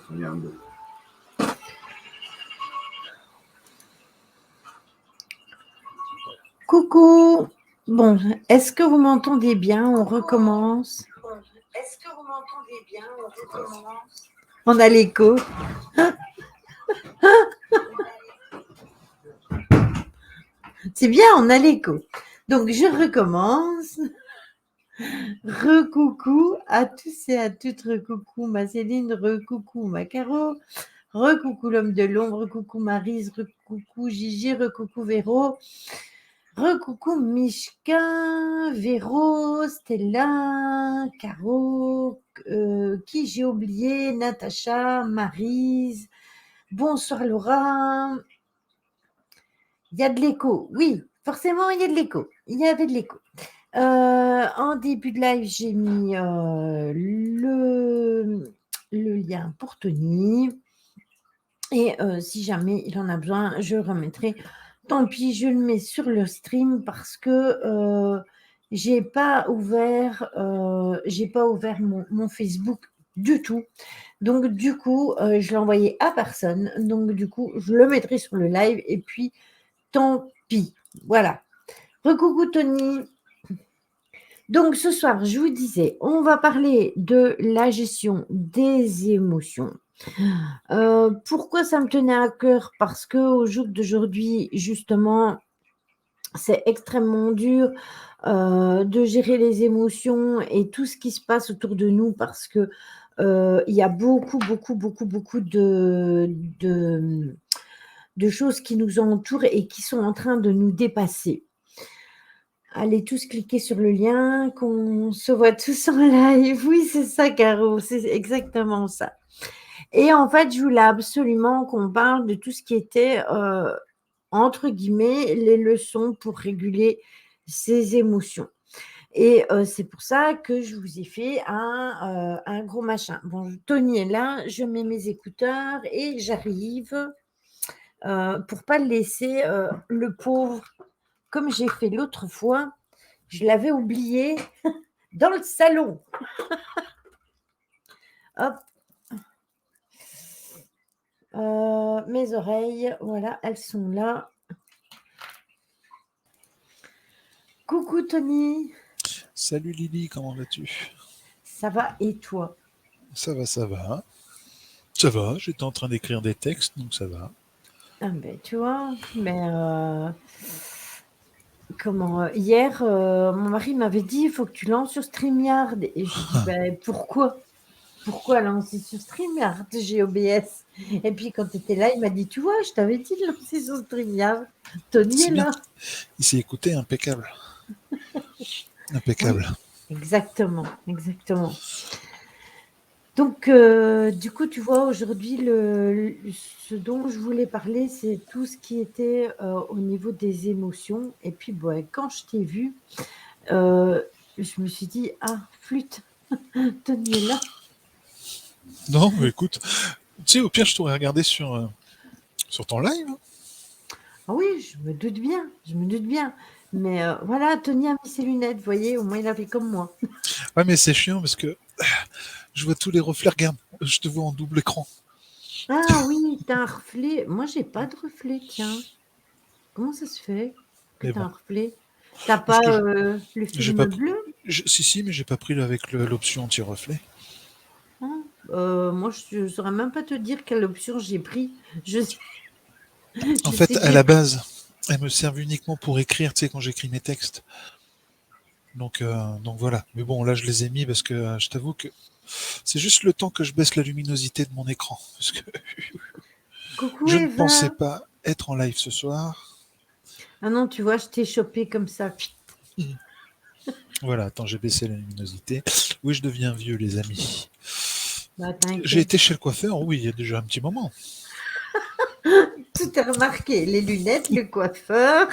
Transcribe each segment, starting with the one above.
Regarde. Coucou. Bon, est-ce que vous m'entendez bien? On recommence. Est-ce que vous m'entendez bien? On recommence. On a l'écho. C'est bien, on a l'écho. Donc, je recommence. Recoucou à tous et à toutes. Recoucou ma Céline, recoucou ma Caro, recoucou l'homme de l'ombre, recoucou Maryse, recoucou Gigi, recoucou Véro, recoucou Mishka, Véro, Stella, Caro, qui j'ai oublié, Natacha, Maryse. Bonsoir Laura. Il y a de l'écho, oui, forcément il y a de l'écho. Il y avait de l'écho. En début de live, j'ai mis le lien pour Tony. Et si jamais il en a besoin, je le remettrai. Tant pis, je le mets sur le stream parce que j'ai pas ouvert mon Facebook du tout. Donc du coup, je l'ai envoyé à personne. Donc du coup, je le mettrai sur le live et puis tant pis. Voilà. Recoucou Tony. Donc ce soir, je vous disais, on va parler de la gestion des émotions. Pourquoi ça me tenait à cœur? Parce qu'au jour d'aujourd'hui, justement, c'est extrêmement dur de gérer les émotions et tout ce qui se passe autour de nous parce que il y a beaucoup de choses qui nous entourent et qui sont en train de nous dépasser. Allez tous cliquer sur le lien, qu'on se voit tous en live. Oui, c'est ça, Caro, c'est exactement ça. Et en fait, je voulais absolument qu'on parle de tout ce qui était, entre guillemets, les leçons pour réguler ses émotions. Et c'est pour ça que je vous ai fait un gros machin. Bon, Tony est là, je mets mes écouteurs et j'arrive pour pas le laisser, le pauvre, comme j'ai fait l'autre fois. Je l'avais oublié dans le salon. Hop. Mes oreilles, voilà, elles sont là. Coucou Tony. Salut Lily, comment vas-tu? Ça va et toi? Ça va, ça va. Ça va, j'étais en train d'écrire des textes, donc ça va. Ah ben tu vois, mais hier, mon mari m'avait dit: «Il faut que tu lances sur StreamYard» et je dis: «Ben pourquoi? Pourquoi lancer sur StreamYard? J'ai OBS» et puis quand tu étais là, il m'a dit: «Tu vois, je t'avais dit de lancer sur StreamYard. Tony est C'est bien. là». Il s'est écouté, impeccable. Oui, Impeccable. exactement. Donc, du coup, tu vois, aujourd'hui, ce dont je voulais parler, c'est tout ce qui était au niveau des émotions. Et puis, bon, quand je t'ai vu, je me suis dit, ah, flûte, Tony est là. Non, mais écoute, tu sais, au pire, je t'aurais regardé sur ton live. Hein. Ah oui, je me doute bien. Mais voilà, Tony a mis ses lunettes, vous voyez, au moins il a fait comme moi. Ouais, mais c'est chiant parce que je vois tous les reflets. Regarde, je te vois en double écran. Ah oui, t'as un reflet. Moi, j'ai pas de reflet, tiens. Comment ça se fait que Mais t'as bon, un reflet? T'as parce pas que le j'ai film pas. bleu? Si, mais j'ai pas pris avec l'option anti-reflet. Ah, moi, je ne saurais même pas te dire quelle option j'ai pris. Je sais, En je fait, sais que à j'ai la pris. base, elles me servent uniquement pour écrire, tu sais, quand j'écris mes textes. Donc voilà. Mais bon, là, je les ai mis parce que je t'avoue que c'est juste le temps que je baisse la luminosité de mon écran. Parce que Coucou je ne pensais Eva. pas être en live ce soir. Ah non, tu vois, je t'ai chopé comme ça. Voilà, attends, j'ai baissé la luminosité. Oui, je deviens vieux, les amis. Bah, J'ai t'inquiète. été chez le coiffeur, oui, il y a déjà un petit moment. Tout est remarqué. Les lunettes, le coiffeur.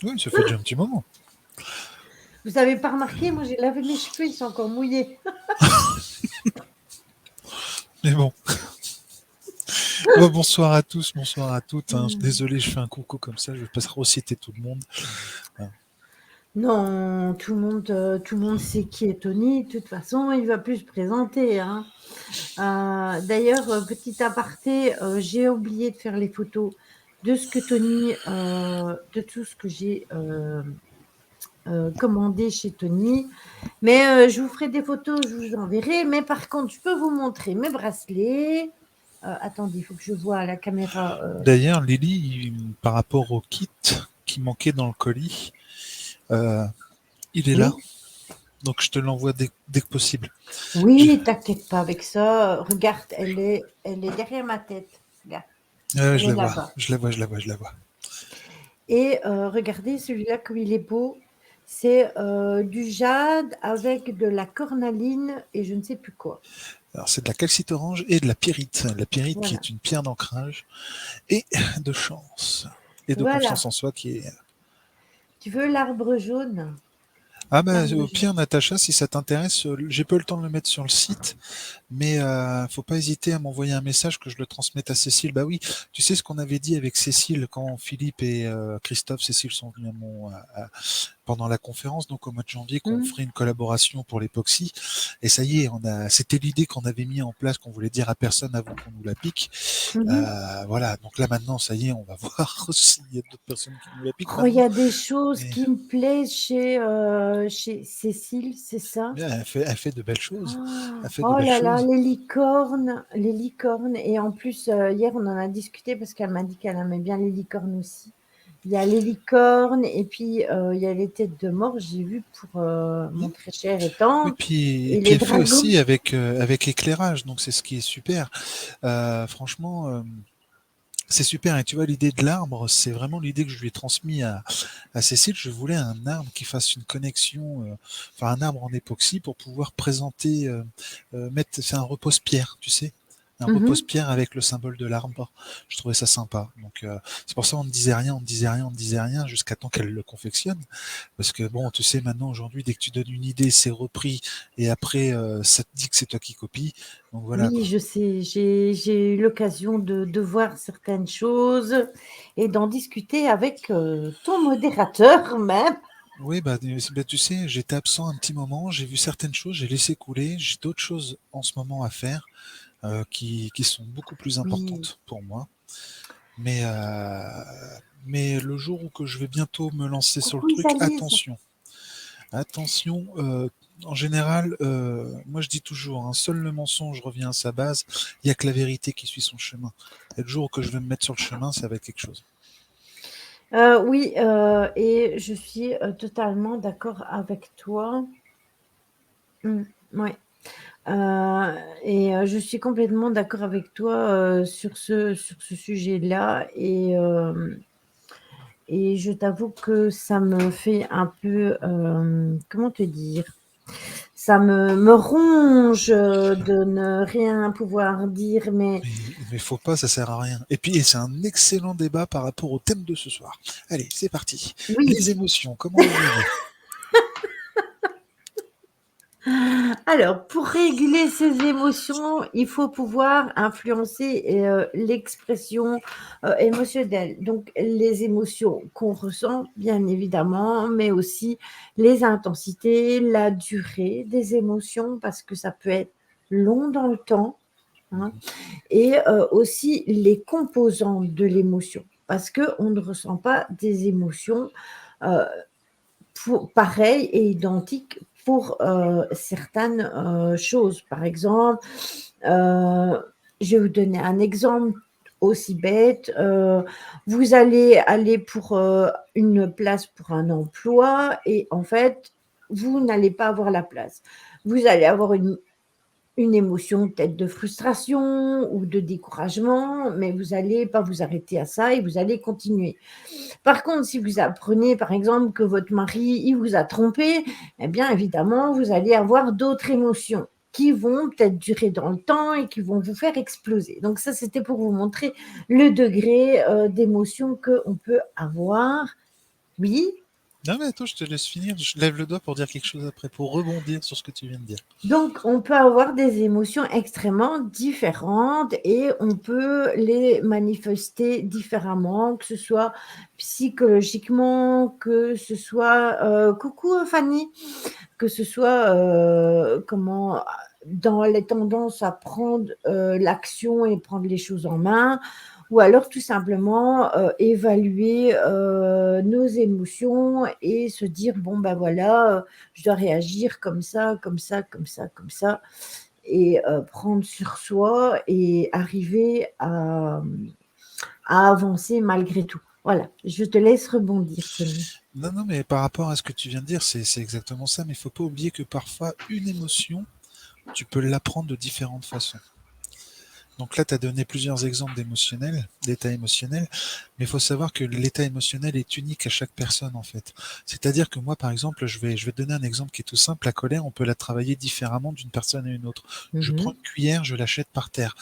Oui, ça fait déjà un petit moment. Vous n'avez pas remarqué, moi j'ai lavé mes cheveux, ils sont encore mouillés. Mais bon. Oh, bonsoir à tous, bonsoir à toutes. Hein. Hmm. Désolé, je fais un coucou comme ça, je ne vais pas reciter tout le monde. Hein. Non, tout le monde sait qui est Tony. De toute façon, il va plus se présenter, hein. D'ailleurs, petit aparté, j'ai oublié de faire les photos de ce que Tony, de tout ce que j'ai commandé chez Tony. Mais je vous ferai des photos, je vous enverrai. Mais par contre, je peux vous montrer mes bracelets. Attendez, il faut que je vois à la caméra. D'ailleurs, Lily, par rapport au kit qui manquait dans le colis, euh, il est là. Oui, Donc je te l'envoie dès que possible. oui, t'inquiète pas avec ça. Regarde, elle est derrière ma tête. Regarde, elle Je est la vois, là-bas. je la vois, je la vois, je la vois. Et regardez celui-là comme il est beau. C'est du jade avec de la cornaline et je ne sais plus quoi. Alors c'est de la calcite orange et de la pyrite. La pyrite qui Voilà. est une pierre d'ancrage et de chance et de confiance Voilà. en soi qui est. Tu veux l'arbre jaune? Ah bah L'arbre au jaune. pire Natacha, si ça t'intéresse, j'ai pas eu le temps de le mettre sur le site, mais faut pas hésiter à m'envoyer un message que je le transmette à Cécile. Bah oui, tu sais ce qu'on avait dit avec Cécile quand Philippe et Christophe, Cécile sont venus pendant la conférence, donc au mois de janvier, qu'on Hmm. ferait une collaboration pour l'époxy. Et ça y est, c'était l'idée qu'on avait mis en place, qu'on voulait dire à personne avant qu'on nous la pique. Mhm. Voilà, donc là maintenant, ça y est, on va voir s'il y a d'autres personnes qui nous la piquent Oh, il y maintenant. a des choses Mais, qui me plaisent chez Cécile, c'est ça? mais elle fait de belles choses. Oh, Elle fait de oh belles là là, choses. les licornes. Et en plus, hier, on en a discuté parce qu'elle m'a dit qu'elle aimait bien les licornes aussi. Il y a les licornes et puis il y a les têtes de mort, j'ai vu pour mon très cher et Oui, tendre. puis, Et puis les elle fait dragons. aussi avec éclairage, donc c'est ce qui est super. Franchement, c'est super. Et tu vois, l'idée de l'arbre, c'est vraiment l'idée que je lui ai transmise à Cécile. Je voulais un arbre qui fasse une connexion, enfin un arbre en époxy pour pouvoir présenter, c'est un repose-pierre, tu sais. Un Mhm. repose-pierre avec le symbole de l'arbre. Je trouvais ça sympa. Donc c'est pour ça qu'on ne disait rien, on ne disait rien, on ne disait rien jusqu'à temps qu'elle le confectionne. Parce que bon, tu sais, maintenant, aujourd'hui, dès que tu donnes une idée, c'est repris, et après, ça te dit que c'est toi qui copies. Donc voilà, Oui, quoi. je sais, j'ai eu l'occasion de voir certaines choses et d'en discuter avec ton modérateur même. Oui, bah, tu sais, j'étais absent un petit moment, j'ai vu certaines choses, j'ai laissé couler, j'ai d'autres choses en ce moment à faire qui sont beaucoup plus Oui, importantes pour moi. Mais, euh, mais le jour où que je vais bientôt me lancer sur le coucou truc, Isalise. attention, attention. En général, moi je dis toujours, hein, seul le mensonge revient à sa base. Il n'y a que la vérité qui suit son chemin. Et le jour où que je vais me mettre sur le chemin, ça va être quelque chose. Oui, et je suis totalement d'accord avec toi. Mm, ouais. Et je suis complètement d'accord avec toi sur ce sujet-là. Et je t'avoue que ça me fait un peu, comment te dire? Ça me ronge de ne rien pouvoir dire, mais Mais faut pas, ça sert à rien. Et puis, c'est un excellent débat par rapport au thème de ce soir. Allez, c'est parti. Les oui. émotions, comment les gérer? Alors, pour réguler ses émotions, il faut pouvoir influencer l'expression émotionnelle. Donc, les émotions qu'on ressent, bien évidemment, mais aussi les intensités, la durée des émotions, parce que ça peut être long dans le temps, hein, et aussi les composants de l'émotion, parce qu'on ne ressent pas des émotions euh, pareil et identique pour certaines choses. Par exemple, euh, je vais vous donner un exemple aussi bête. Vous allez aller pour une place pour un emploi et en fait, vous n'allez pas avoir la place. Vous allez avoir une émotion peut-être de frustration ou de découragement, mais vous allez pas vous arrêter à ça et vous allez continuer. Par contre, si vous apprenez, par exemple, que votre mari, il vous a trompé, eh bien, évidemment, vous allez avoir d'autres émotions qui vont peut-être durer dans le temps et qui vont vous faire exploser. Donc ça, c'était pour vous montrer le degré d'émotion qu'on peut avoir. Oui, Non, mais attends, je te laisse finir. Je lève le doigt pour dire quelque chose après, pour rebondir sur ce que tu viens de dire. Donc, on peut avoir des émotions extrêmement différentes et on peut les manifester différemment, que ce soit psychologiquement, que ce soit, coucou Fanny, que ce soit dans les tendances à prendre l'action et prendre les choses en main, ou alors tout simplement évaluer nos émotions et se dire bon ben voilà, je dois réagir comme ça, comme ça, comme ça, comme ça, et prendre sur soi et arriver à avancer malgré tout. Voilà, je te laisse rebondir, Tony. Non, non, mais par rapport à ce que tu viens de dire, c'est exactement ça. Mais il faut pas oublier que parfois, une émotion, tu peux l'apprendre de différentes façons. Donc là, tu as donné plusieurs exemples d'état émotionnel, mais il faut savoir que l'état émotionnel est unique à chaque personne, en fait. C'est-à-dire que moi, par exemple, je vais te donner un exemple qui est tout simple. La colère, on peut la travailler différemment d'une personne à une autre. Je prends une cuillère, je l'achète par terre.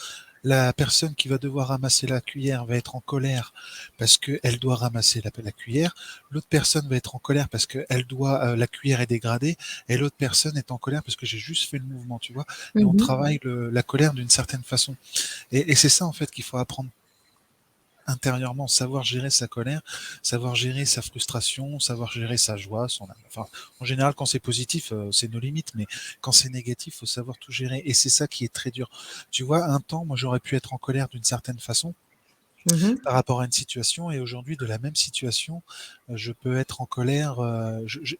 La personne qui va devoir ramasser la cuillère va être en colère parce qu'elle doit ramasser la cuillère. L'autre personne va être en colère parce que la cuillère est dégradée. Et l'autre personne est en colère parce que j'ai juste fait le mouvement, tu vois. Et on travaille la colère d'une certaine façon. Et c'est ça, en fait, qu'il faut apprendre intérieurement, savoir gérer sa colère, savoir gérer sa frustration, savoir gérer sa joie, enfin, en général, quand c'est positif, c'est nos limites, mais quand c'est négatif, faut savoir tout gérer. Et c'est ça qui est très dur. Tu vois, un temps, moi, j'aurais pu être en colère d'une certaine façon par rapport à une situation, et aujourd'hui, de la même situation, je peux être en colère.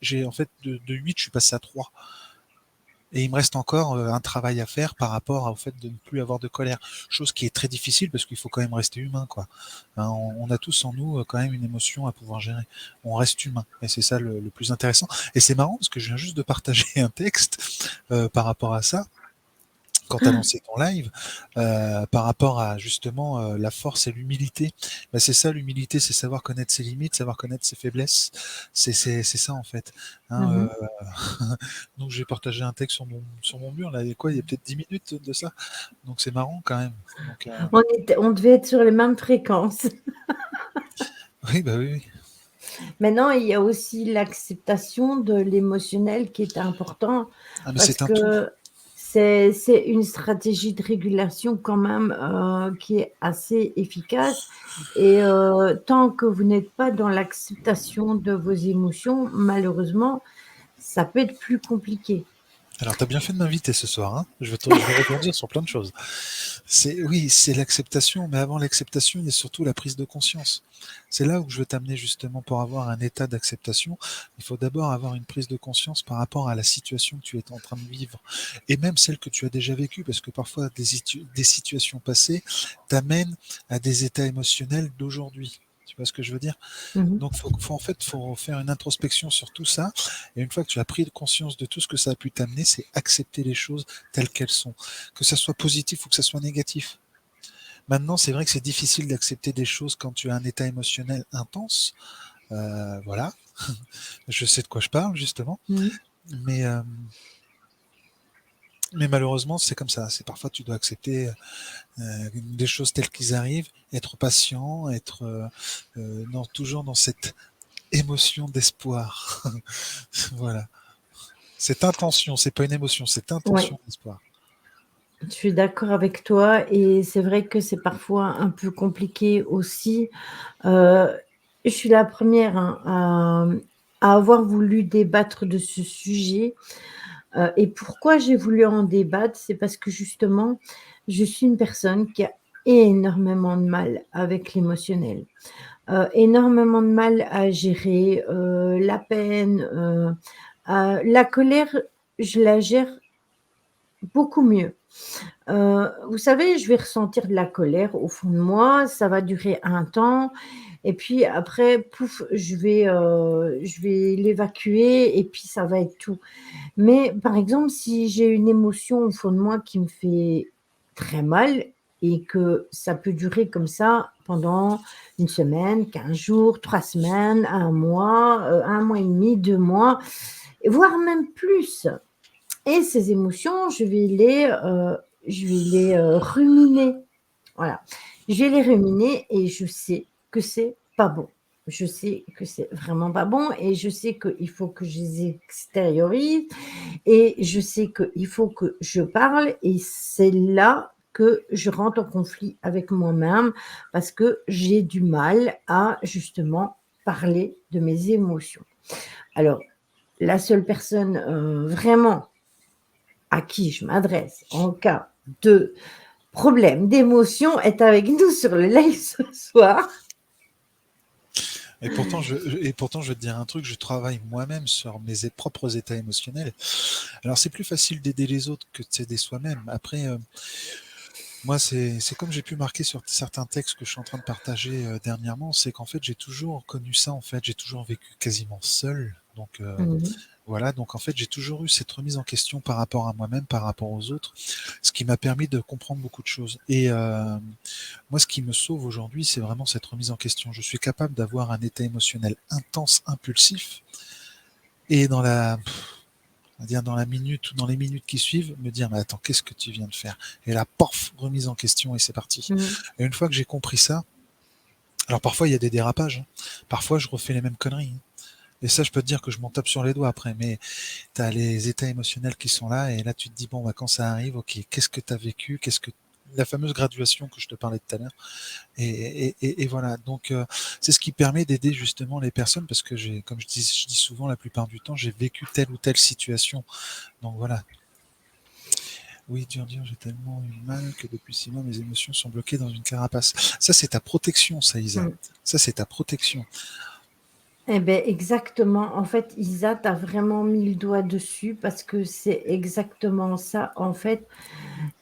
J'ai en fait de 8, je suis passé à 3. Et il me reste encore un travail à faire par rapport au fait de ne plus avoir de colère. Chose qui est très difficile parce qu'il faut quand même rester humain, quoi. Hein, on a tous en nous quand même une émotion à pouvoir gérer. On reste humain. Et c'est ça le plus intéressant. Et c'est marrant parce que je viens juste de partager un texte par rapport à ça quand tu as lancé ton live, par rapport à justement la force et l'humilité. Bah, c'est ça l'humilité, c'est savoir connaître ses limites, savoir connaître ses faiblesses. C'est ça en fait. Hein, donc j'ai partagé un texte sur mon mur, là, il y a peut-être 10 minutes de ça. Donc c'est marrant quand même. Donc, On devait être sur les mêmes fréquences. oui, bah oui, oui. Maintenant, il y a aussi l'acceptation de l'émotionnel qui est important Ah, mais parce c'est un tout. que c'est une stratégie de régulation quand même qui est assez efficace. Et tant que vous n'êtes pas dans l'acceptation de vos émotions, malheureusement, ça peut être plus compliqué. Alors, tu as bien fait de m'inviter ce soir, hein. Je vais rebondir sur plein de choses. Oui, c'est l'acceptation, mais avant l'acceptation, il y a surtout la prise de conscience. C'est là où je veux t'amener justement pour avoir un état d'acceptation. Il faut d'abord avoir une prise de conscience par rapport à la situation que tu es en train de vivre et même celle que tu as déjà vécue, parce que parfois des situations passées t'amènent à des états émotionnels d'aujourd'hui. Tu vois ce que je veux dire? Donc, faut faire une introspection sur tout ça. Et une fois que tu as pris conscience de tout ce que ça a pu t'amener, c'est accepter les choses telles qu'elles sont, que ça soit positif ou que ça soit négatif. Maintenant, c'est vrai que c'est difficile d'accepter des choses quand tu as un état émotionnel intense. Voilà, je sais de quoi je parle justement. Mais mais malheureusement, c'est comme ça. C'est parfois tu dois accepter des choses telles qu'ils arrivent, être patient, être toujours dans cette émotion d'espoir. Voilà. Cette intention, c'est pas une émotion, cette Ouais. intention d'espoir. Je suis d'accord avec toi et c'est vrai que c'est parfois un peu compliqué aussi. Je suis la première à avoir voulu débattre de ce sujet. Et pourquoi j'ai voulu en débattre? C'est parce que justement, je suis une personne qui a énormément de mal avec l'émotionnel, énormément de mal à gérer la peine, la colère, je la gère beaucoup mieux. Vous savez, je vais ressentir de la colère au fond de moi, ça va durer un temps et puis après, pouf, je vais l'évacuer et puis ça va être tout. Mais par exemple, si j'ai une émotion au fond de moi qui me fait très mal et que ça peut durer comme ça pendant une semaine, 15 jours, 3 semaines, 1 mois et demi, 2 mois, voire même plus. Et ces émotions, je vais les ruminer. Voilà. Je vais les ruminer et je sais que c'est pas bon. je sais que c'est vraiment pas bon et je sais qu'il faut que je les extériorise et je sais qu'il faut que je parle et c'est là que je rentre en conflit avec moi-même parce que j'ai du mal à justement parler de mes émotions. Alors, la seule personne, vraiment à qui je m'adresse en cas de problème d'émotion est avec nous sur le live ce soir. Et pourtant, je vais te dire un truc, je travaille moi-même sur mes propres états émotionnels. Alors, c'est plus facile d'aider les autres que de s'aider soi-même. Après, moi, c'est comme j'ai pu marquer sur certains textes que je suis en train de partager dernièrement, c'est qu'en fait, j'ai toujours connu ça, en fait, j'ai toujours vécu quasiment seul. Donc, Mmh. voilà, donc en fait, j'ai toujours eu cette remise en question par rapport à moi-même, par rapport aux autres, ce qui m'a permis de comprendre beaucoup de choses. Et moi, ce qui me sauve aujourd'hui, c'est vraiment cette remise en question. Je suis capable d'avoir un état émotionnel intense, impulsif, et on va dire dans la minute ou dans les minutes qui suivent, me dire, mais attends, qu'est-ce que tu viens de faire? Et là, pof, remise en question et c'est parti. Mmh. Et une fois que j'ai compris ça, alors parfois il y a des dérapages, hein. Parfois je refais les mêmes conneries, hein. Et ça, je peux te dire que je m'en tape sur les doigts après, mais tu as les états émotionnels qui sont là, et là tu te dis, bon, bah, quand ça arrive, ok, qu'est-ce que tu as vécu, qu'est-ce que la fameuse graduation que je te parlais tout à l'heure. Et voilà, donc c'est ce qui permet d'aider justement les personnes, parce que comme je dis souvent, la plupart du temps, j'ai vécu telle ou telle situation. Donc voilà. Oui, dur, j'ai tellement eu mal que depuis 6 mois, mes émotions sont bloquées dans une carapace. Ça, c'est ta protection, ça, Isa. Mmh. Ça, c'est ta protection. Eh beh, exactement. En fait, Isa, tu as vraiment mis le doigt dessus parce que c'est exactement ça. En fait,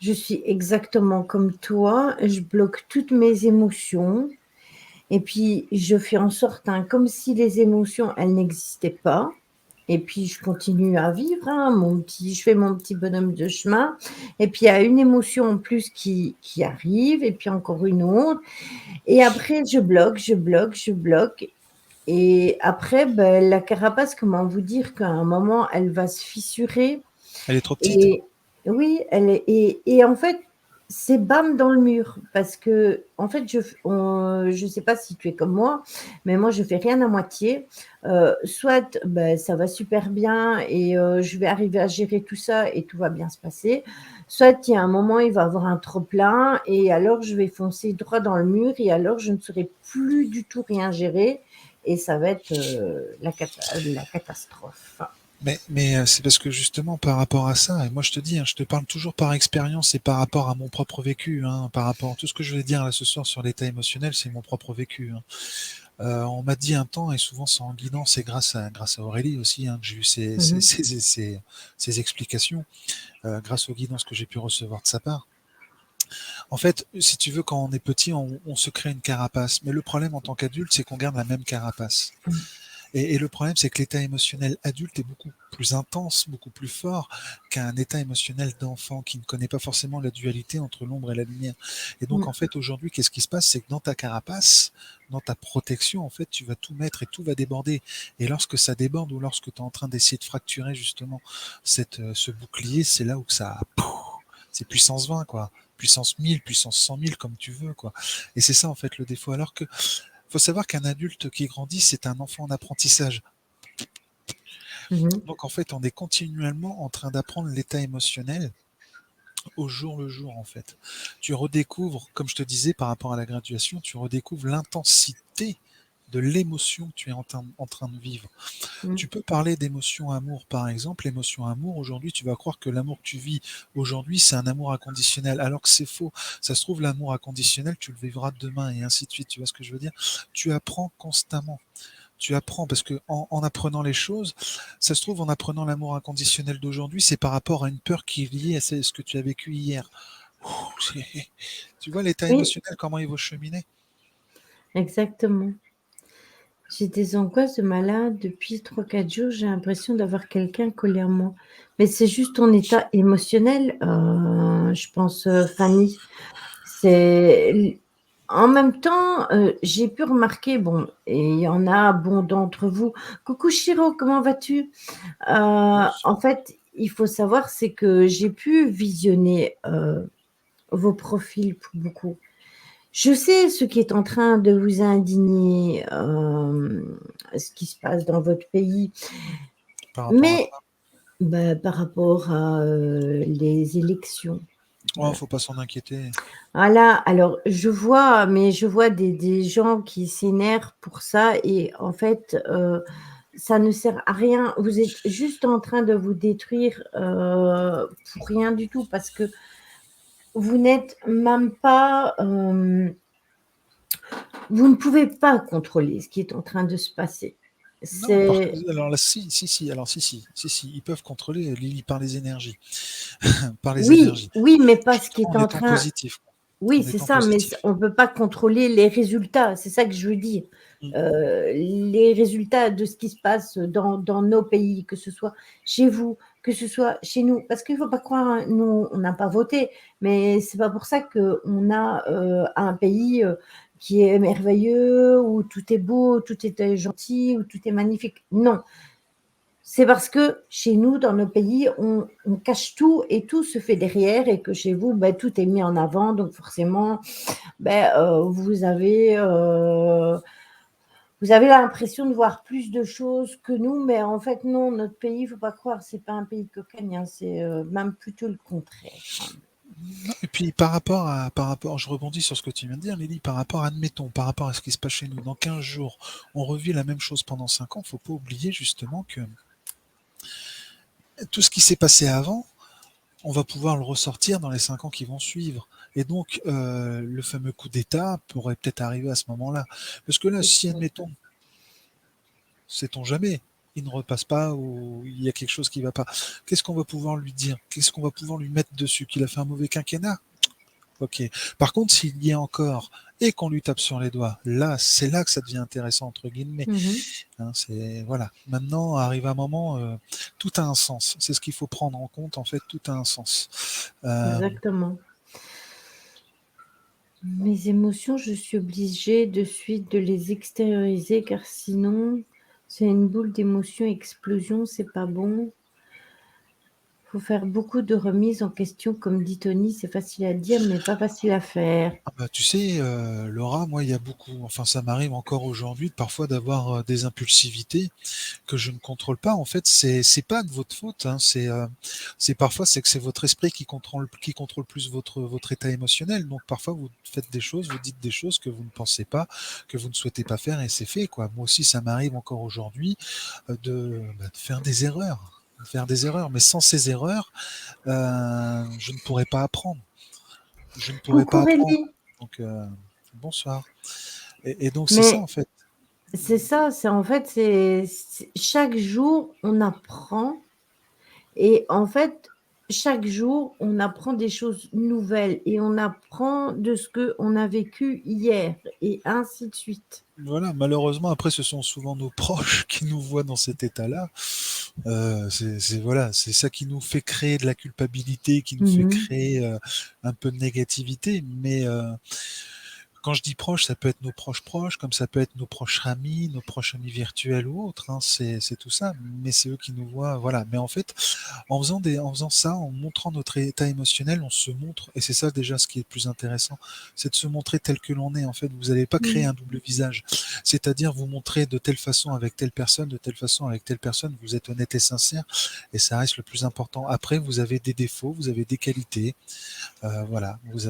je suis exactement comme toi, je bloque toutes mes émotions et puis je fais en sorte, hein, comme si les émotions, elles n'existaient pas et puis je continue à vivre, hein, je fais mon petit bonhomme de chemin et puis il y a une émotion en plus qui arrive et puis encore une autre et après je bloque, je bloque, je bloque et après, la carapace, comment vous dire qu'à un moment, elle va se fissurer Elle est trop petite. et oui, elle est et en fait, c'est bam dans le mur parce qu'en fait, je sais pas si tu es comme moi, mais moi, je fais rien à moitié. Soit, ça va super bien et je vais arriver à gérer tout ça et tout va bien se passer. Soit il y a un moment, il va y avoir un trop plein et alors je vais foncer droit dans le mur et alors je ne saurai plus du tout rien gérer et ça va être, la catastrophe. Mais c'est parce que justement, par rapport à ça, et moi je te dis, hein, je te parle toujours par expérience et par rapport à mon propre vécu, hein, par rapport à tout ce que je vais dire là ce soir sur l'état émotionnel, c'est mon propre vécu, hein. On m'a dit un temps, et souvent c'est en guidance, c'est grâce à Aurélie aussi, hein, que j'ai eu Mmh. ces explications, grâce aux guidances que j'ai pu recevoir de sa part. En fait, si tu veux, quand on est petit, on se crée une carapace. Mais le problème en tant qu'adulte, c'est qu'on garde la même carapace. Et le problème, c'est que l'état émotionnel adulte est beaucoup plus intense, beaucoup plus fort qu'un état émotionnel d'enfant qui ne connaît pas forcément la dualité entre l'ombre et la lumière. Et donc, Mmh. en fait, aujourd'hui, qu'est-ce qui se passe? C'est que dans ta carapace, dans ta protection, en fait, tu vas tout mettre et tout va déborder. Et lorsque ça déborde ou lorsque tu es en train d'essayer de fracturer justement ce bouclier, c'est là où ça, c'est puissance 20, quoi. Puissance 1000, puissance 100 000, comme tu veux, quoi. Et c'est ça, en fait, le défaut. Alors que faut savoir qu'un adulte qui grandit, c'est un enfant en apprentissage. Mmh. Donc en fait, on est continuellement en train d'apprendre l'état émotionnel au jour le jour en fait. Tu redécouvres, comme je te disais par rapport à la graduation, tu redécouvres l'intensité de l'émotion que tu es en train de vivre. Mmh. Tu peux parler d'émotion amour par exemple. L'émotion amour, aujourd'hui, tu vas croire que l'amour que tu vis aujourd'hui, c'est un amour inconditionnel, alors que c'est faux. Ça se trouve, l'amour inconditionnel, tu le vivras demain et ainsi de suite. Tu vois ce que je veux dire? Tu apprends constamment. Tu apprends parce que en apprenant les choses, ça se trouve en apprenant l'amour inconditionnel d'aujourd'hui, c'est par rapport à une peur qui est liée à ce que tu as vécu hier. Tu vois l'état Oui, émotionnel, comment il va cheminer? exactement. J'ai des angoisses de malade depuis 3 4 jours, j'ai l'impression d'avoir quelqu'un collé à moi. Mais c'est juste ton état émotionnel, je pense, Fanny. C'est l En même temps, j'ai pu remarquer, bon et il y en a, bon, d'entre vous coucou Chiro, comment vas-tu? En fait, il faut savoir, c'est que j'ai pu visionner, vos profils pour beaucoup. Je sais ce qui est en train de vous indigner, ce qui se passe dans votre pays, Par rapport à mais quoi? par rapport à, les élections. Oh, Voilà. faut pas s'en inquiéter. Voilà, alors je vois des gens qui s'énervent pour ça et en fait, ça ne sert à rien. Vous êtes juste en train de vous détruire, pour rien du tout parce que vous n'êtes même pas, vous ne pouvez pas contrôler ce qui est en train de se passer. Non, C'est alors là, si, alors si, ils peuvent contrôler Lily par les énergies, par les oui, énergies. oui, mais pas ce qui Justement, est en en étant train. positif, quoi. Oui, En c'est étant ça, mais positif. on ne peut pas contrôler les résultats, c'est ça que je veux dire. Mm. Les résultats de ce qui se passe dans nos pays, que ce soit chez vous, que ce soit chez nous. Parce qu'il ne faut pas croire, hein, nous, on n'a pas voté, mais c'est pas pour ça qu'on a un pays qui est merveilleux, où tout est beau, tout est gentil, où tout est magnifique. Non, c'est parce que chez nous, dans nos pays, on cache tout et tout se fait derrière et que chez vous, tout est mis en avant. Donc forcément, vous avez l'impression de voir plus de choses que nous, mais en fait, non, notre pays, il ne faut pas croire, c'est pas un pays cocagne, hein, c'est même plutôt le contraire. Non, et puis par rapport, je rebondis sur ce que tu viens de dire, Lily, par rapport, admettons, par rapport à ce qui se passe chez nous, dans 15 jours, on revit la même chose pendant 5 ans, faut pas oublier justement que tout ce qui s'est passé avant, on va pouvoir le ressortir dans les 5 ans qui vont suivre. Et donc, le fameux coup d'État pourrait peut-être arriver à ce moment-là. Parce que là, si, admettons, sait-on jamais, il ne repasse pas ou il y a quelque chose qui ne va pas, qu'est-ce qu'on va pouvoir lui dire? Qu'est-ce qu'on va pouvoir lui mettre dessus? Qu'il a fait un mauvais quinquennat? Ok. Par contre, s'il y est encore et qu'on lui tape sur les doigts, là, c'est là que ça devient intéressant, entre guillemets. Mhm. Hein, c'est, voilà. Maintenant, arrive un moment, tout a un sens. C'est ce qu'il faut prendre en compte, en fait, tout a un sens. Euh, Exactement. Mes émotions, je suis obligée de suite de les extérioriser car sinon, c'est une boule d'émotions, explosion, c'est pas bon. Faut faire beaucoup de remises en question, comme dit Tony, c'est facile à dire, mais pas facile à faire. Ah bah, tu sais, Laura, moi, il y a beaucoup, enfin, ça m'arrive encore aujourd'hui parfois d'avoir des impulsivités que je ne contrôle pas. En fait, c'est pas de votre faute. Hein. C'est parfois c'est que c'est votre esprit qui contrôle plus votre état émotionnel. Donc parfois vous faites des choses, vous dites des choses que vous ne pensez pas, que vous ne souhaitez pas faire, et c'est fait quoi. Moi aussi, ça m'arrive encore aujourd'hui de faire des erreurs. De faire des erreurs, mais sans ces erreurs, je ne pourrais pas apprendre. Je ne pourrais Coucou pas apprendre. Rémi. Donc, bonsoir. Et donc, c'est ça, Mais en fait. c'est ça, c'est en fait, chaque jour, on apprend. Et en fait, chaque jour, on apprend des choses nouvelles et on apprend de ce qu'on a vécu hier et ainsi de suite. Voilà, malheureusement, après, ce sont souvent nos proches qui nous voient dans cet état-là. Voilà, c'est ça qui nous fait créer de la culpabilité, qui nous fait Mhm. créer un peu de négativité. Mais quand je dis proches, ça peut être nos proches proches, comme ça peut être nos proches amis virtuels ou autres. Hein, c'est tout ça. Mais c'est eux qui nous voient. Voilà. Mais en fait, en faisant ça, en montrant notre état émotionnel, on se montre, et c'est ça déjà ce qui est le plus intéressant, c'est de se montrer tel que l'on est. En fait, vous n'allez pas créer Mhm. un double visage, c'est-à-dire vous montrer de telle façon avec telle personne, de telle façon avec telle personne. Vous êtes honnête et sincère, et ça reste le plus important. Après, vous avez des défauts, vous avez des qualités, voilà, vous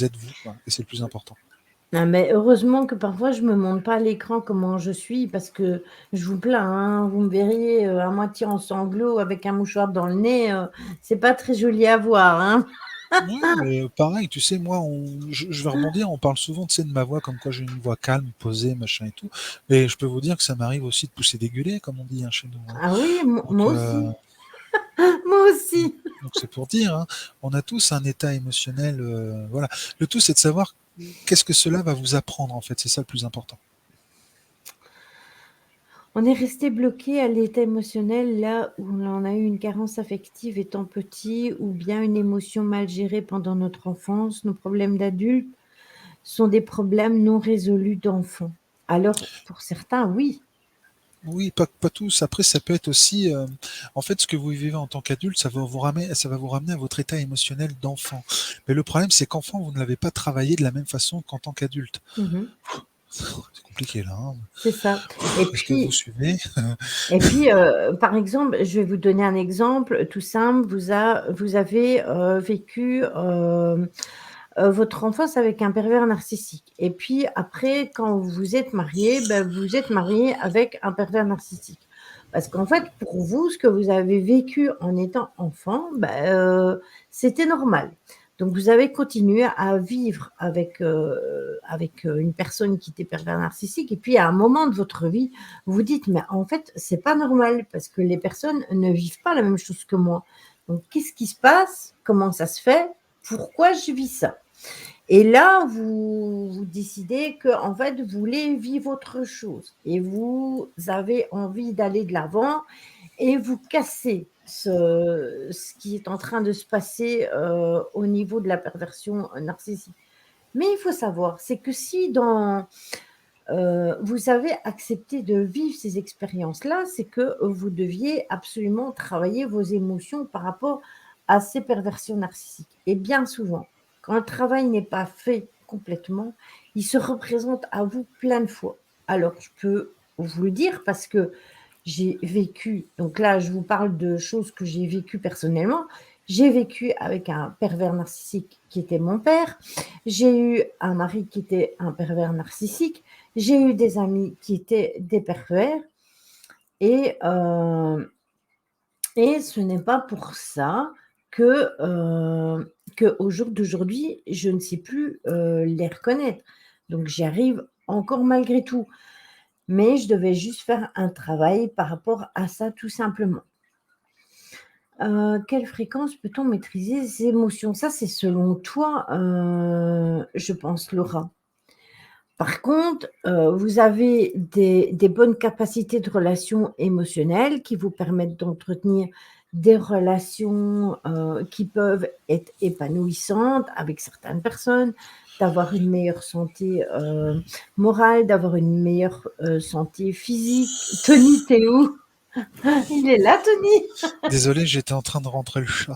êtes vous, quoi, et c'est le plus important. Ah, mais heureusement que parfois je me montre pas à l'écran comment je suis parce que je vous plains, hein, vous me verriez à moitié en sanglots avec un mouchoir dans le nez, c'est pas très joli à voir, hein. Ouais, mais pareil, tu sais, moi, je vais rebondir, on parle souvent, tu sais, de ma voix, comme quoi j'ai une voix calme, posée, machin et tout. Et je peux vous dire que ça m'arrive aussi de pousser des gueulets, comme on dit hein, chez nous. Hein. Ah oui, Donc, moi aussi, moi aussi. donc c'est pour dire, hein, on a tous un état émotionnel, voilà. Le tout, c'est de savoir qu'est-ce que cela va vous apprendre, en fait. C'est ça le plus important. On est resté bloqué à l'état émotionnel là où on a eu une carence affective étant petit ou bien une émotion mal gérée pendant notre enfance. Nos problèmes d'adultes sont des problèmes non résolus d'enfants. Alors, pour certains, oui. Oui, pas tous. Après, ça peut être aussi, en fait, ce que vous vivez en tant qu'adulte, ça va vous ramener à votre état émotionnel d'enfant. Mais le problème, c'est qu'enfant, vous ne l'avez pas travaillé de la même façon qu'en tant qu'adulte. Mmh. C'est compliqué là, hein. C'est ça. Et Est-ce que vous puis suivez? par exemple, je vais vous donner un exemple tout simple. Vous avez, vécu, votre enfance avec un pervers narcissique et puis après quand vous êtes mariés, vous êtes mariés avec un pervers narcissique. Parce qu'en fait, pour vous, ce que vous avez vécu en étant enfant, c'était normal. Donc vous avez continué à vivre avec une personne qui était pervers narcissique et puis à un moment de votre vie, vous vous dites: «Mais en fait, c'est pas normal parce que les personnes ne vivent pas la même chose que moi. Donc qu'est-ce qui se passe? Comment ça se fait? Pourquoi je vis ça?» Et là, vous décidez que en fait, vous voulez vivre autre chose et vous avez envie d'aller de l'avant et vous cassez ce qui est en train de se passer, au niveau de la perversion, narcissique. Mais il faut savoir, c'est que si vous avez accepté de vivre ces expériences-là, c'est que vous deviez absolument travailler vos émotions par rapport à ces perversions narcissiques et bien souvent, quand le travail n'est pas fait complètement, il se représente à vous plein de fois. Alors je peux vous le dire parce que j'ai vécu donc là, je vous parle de choses que j'ai vécues personnellement. J'ai vécu avec un pervers narcissique qui était mon père. J'ai eu un mari qui était un pervers narcissique. J'ai eu des amis qui étaient des pervers et ce n'est pas pour ça qu'au jour d'aujourd'hui, je ne sais plus, les reconnaître. Donc j'y arrive encore malgré tout, mais je devais juste faire un travail par rapport à ça tout simplement. Quelle fréquence peut-on maîtriser ses émotions? Ça, c'est selon toi, je pense, Laura. Par contre, vous avez des bonnes capacités de relations émotionnelles qui vous permettent d'entretenir des relations, qui peuvent être épanouissantes avec certaines personnes, d'avoir une meilleure santé, morale, d'avoir une meilleure, santé physique. Tony, tu es où? Il est là, Tony! Désolé, j'étais en train de rentrer le chat.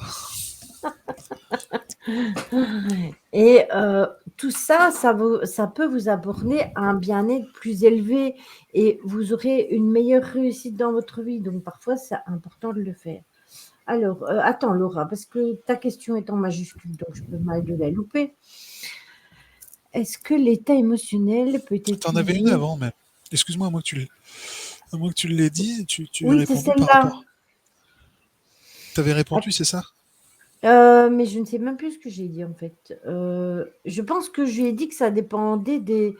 Et tout ça, ça peut vous apporter un bien-être plus élevé et vous aurez une meilleure réussite dans votre vie. Donc parfois, c'est important de le faire. Alors, attends Laura, parce que ta question est en majuscule, donc je peux mal de la louper. Est-ce que l'état émotionnel peut être T'en avais une lié? avant, mais excuse-moi, à moins que tu l'aies dit, tu as Oui, c'est répondu par celle-là. rapport. T'avais répondu, c'est ça? Mais je ne sais même plus ce que j'ai dit en fait. Je pense que je lui ai dit que ça dépendait des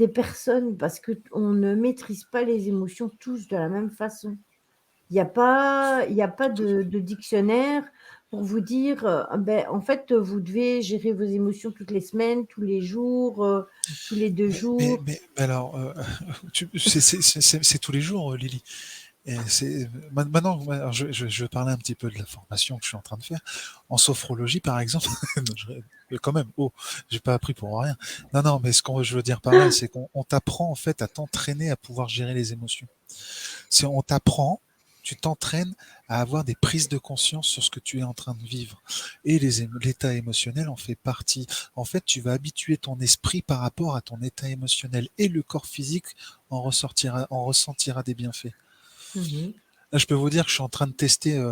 personnes parce qu'on ne maîtrise pas les émotions tous de la même façon. Il y a pas de dictionnaire pour vous dire, en fait, vous devez gérer vos émotions toutes les semaines, tous les jours, tous les 2 jours. Mais alors, c'est tous les jours, Lily. Et maintenant, alors je vais parler un petit peu de la formation que je suis en train de faire. En sophrologie, par exemple, non, quand même, oh, j'ai pas appris pour rien. Non, non, mais ce que je veux dire par là, c'est qu'on t'apprend en fait à t'entraîner à pouvoir gérer les émotions. C'est on t'apprend, tu t'entraînes à avoir des prises de conscience sur ce que tu es en train de vivre. Et l'état émotionnel en fait partie. En fait, tu vas habituer ton esprit par rapport à ton état émotionnel et le corps physique en ressentira des bienfaits. Mmh. Là, je peux vous dire que je suis en train de tester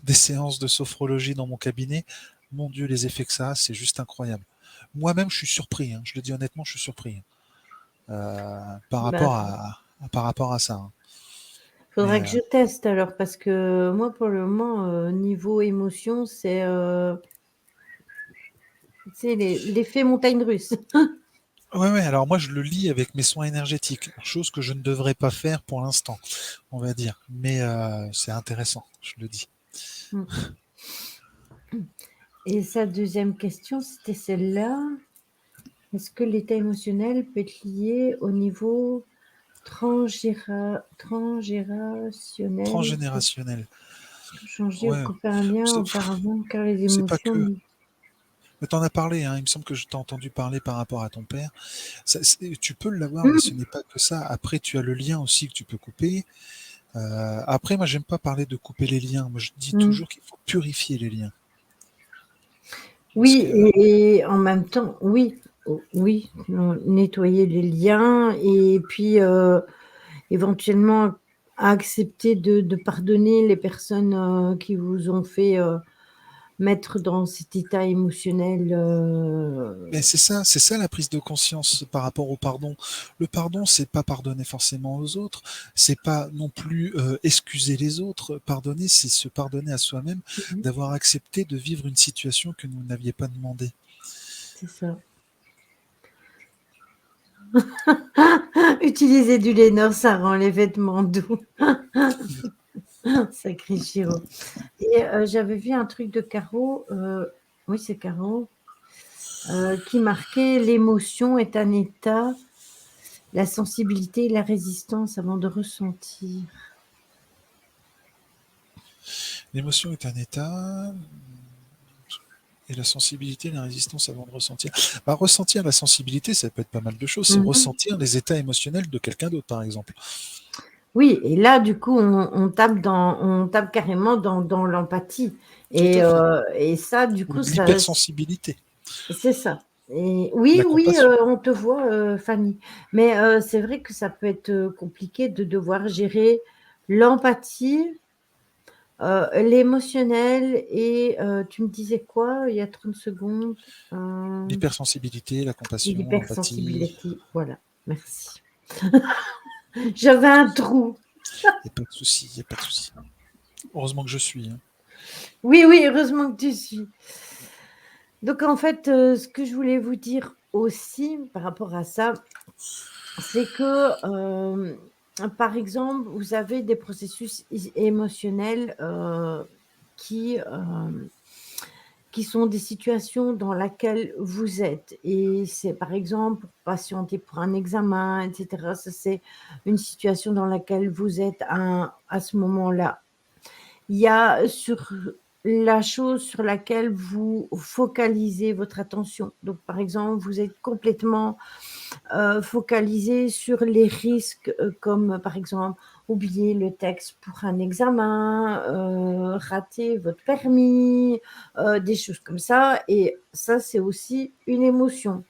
des séances de sophrologie dans mon cabinet. Mon Dieu, les effets que ça a, c'est juste incroyable. Moi-même, je suis surpris. Hein, je le dis honnêtement, je suis surpris Bah, par rapport à ça. Hein. faudra Mais que je teste alors parce que moi, pour le moment, niveau émotion, c'est l'effet montagne russe. ouais, ouais. Alors moi, je le lis avec mes soins énergétiques, chose que je ne devrais pas faire pour l'instant, on va dire. Mais c'est intéressant, je le dis. Mmh. Et sa deuxième question, c'était celle-là. Est-ce que l'état émotionnel peut être lié au niveau transgénérationnel? Transgénérationnel. Changer ou Ouais. copernien C'est auparavant car les c'est pas émotions que. Mais tu en as parlé, hein, il me semble que je t'ai entendu parler par rapport à ton père. Tu peux l'avoir, mais ce Mmh. n'est pas que ça. Après, tu as le lien aussi que tu peux couper. Après, moi, j'aime pas parler de couper les liens. Moi, je dis Mmh. toujours qu'il faut purifier les liens. Parce Oui, que et en même temps, oui, oui, nettoyer les liens et puis éventuellement accepter de pardonner les personnes qui vous ont fait mettre dans cet état émotionnel. mais c'est ça la prise de conscience par rapport au pardon. Le pardon, c'est pas pardonner forcément aux autres, c'est pas non plus excuser les autres. Pardonner, c'est se pardonner à soi-même Mhm, d'avoir accepté de vivre une situation que vous n'aviez pas demandé. c'est ça. Utiliser du Lénore, ça rend les vêtements doux. Sacré Chiro. Et j'avais vu un truc de Caro, oui, c'est Caro, qui marquait: «L'émotion est un état, la sensibilité et la résistance avant de ressentir». L'émotion est un état, et la sensibilité, la résistance avant de ressentir. Bah, ressentir la sensibilité, ça peut être pas mal de choses. C'est Mmh. ressentir les états émotionnels de quelqu'un d'autre, par exemple. Oui, et là, du coup, on tape carrément dans l'empathie Tout à fait. et ça, du Ou coup, ça l'hypersensibilité, c'est ça. Et oui, la oui, compassion. on te voit, Fanny. Mais c'est vrai que ça peut être, compliqué de devoir gérer l'empathie, l'émotionnel et tu me disais quoi il y a 30 secondes? Heu, L'hypersensibilité, la compassion, l'empathie. L'hypersensibilité, voilà, merci. J'avais un trou. Il n'y a pas de souci, il n'y a pas de souci. Heureusement que je suis, hein. Oui, oui, heureusement que tu suis. Donc en fait, ce que je voulais vous dire aussi par rapport à ça, c'est que, par exemple, vous avez des processus émotionnels, qui, qui sont des situations dans laquelle vous êtes et c'est par exemple pour patienter pour un examen et cetera. Ça, c'est une situation dans laquelle vous êtes à ce moment-là. Il y a sur la chose sur laquelle vous focalisez votre attention. Donc, par exemple, vous êtes complètement, focalisé sur les risques, comme, par exemple, oublier le texte pour un examen, rater votre permis, des choses comme ça et ça, c'est aussi une émotion.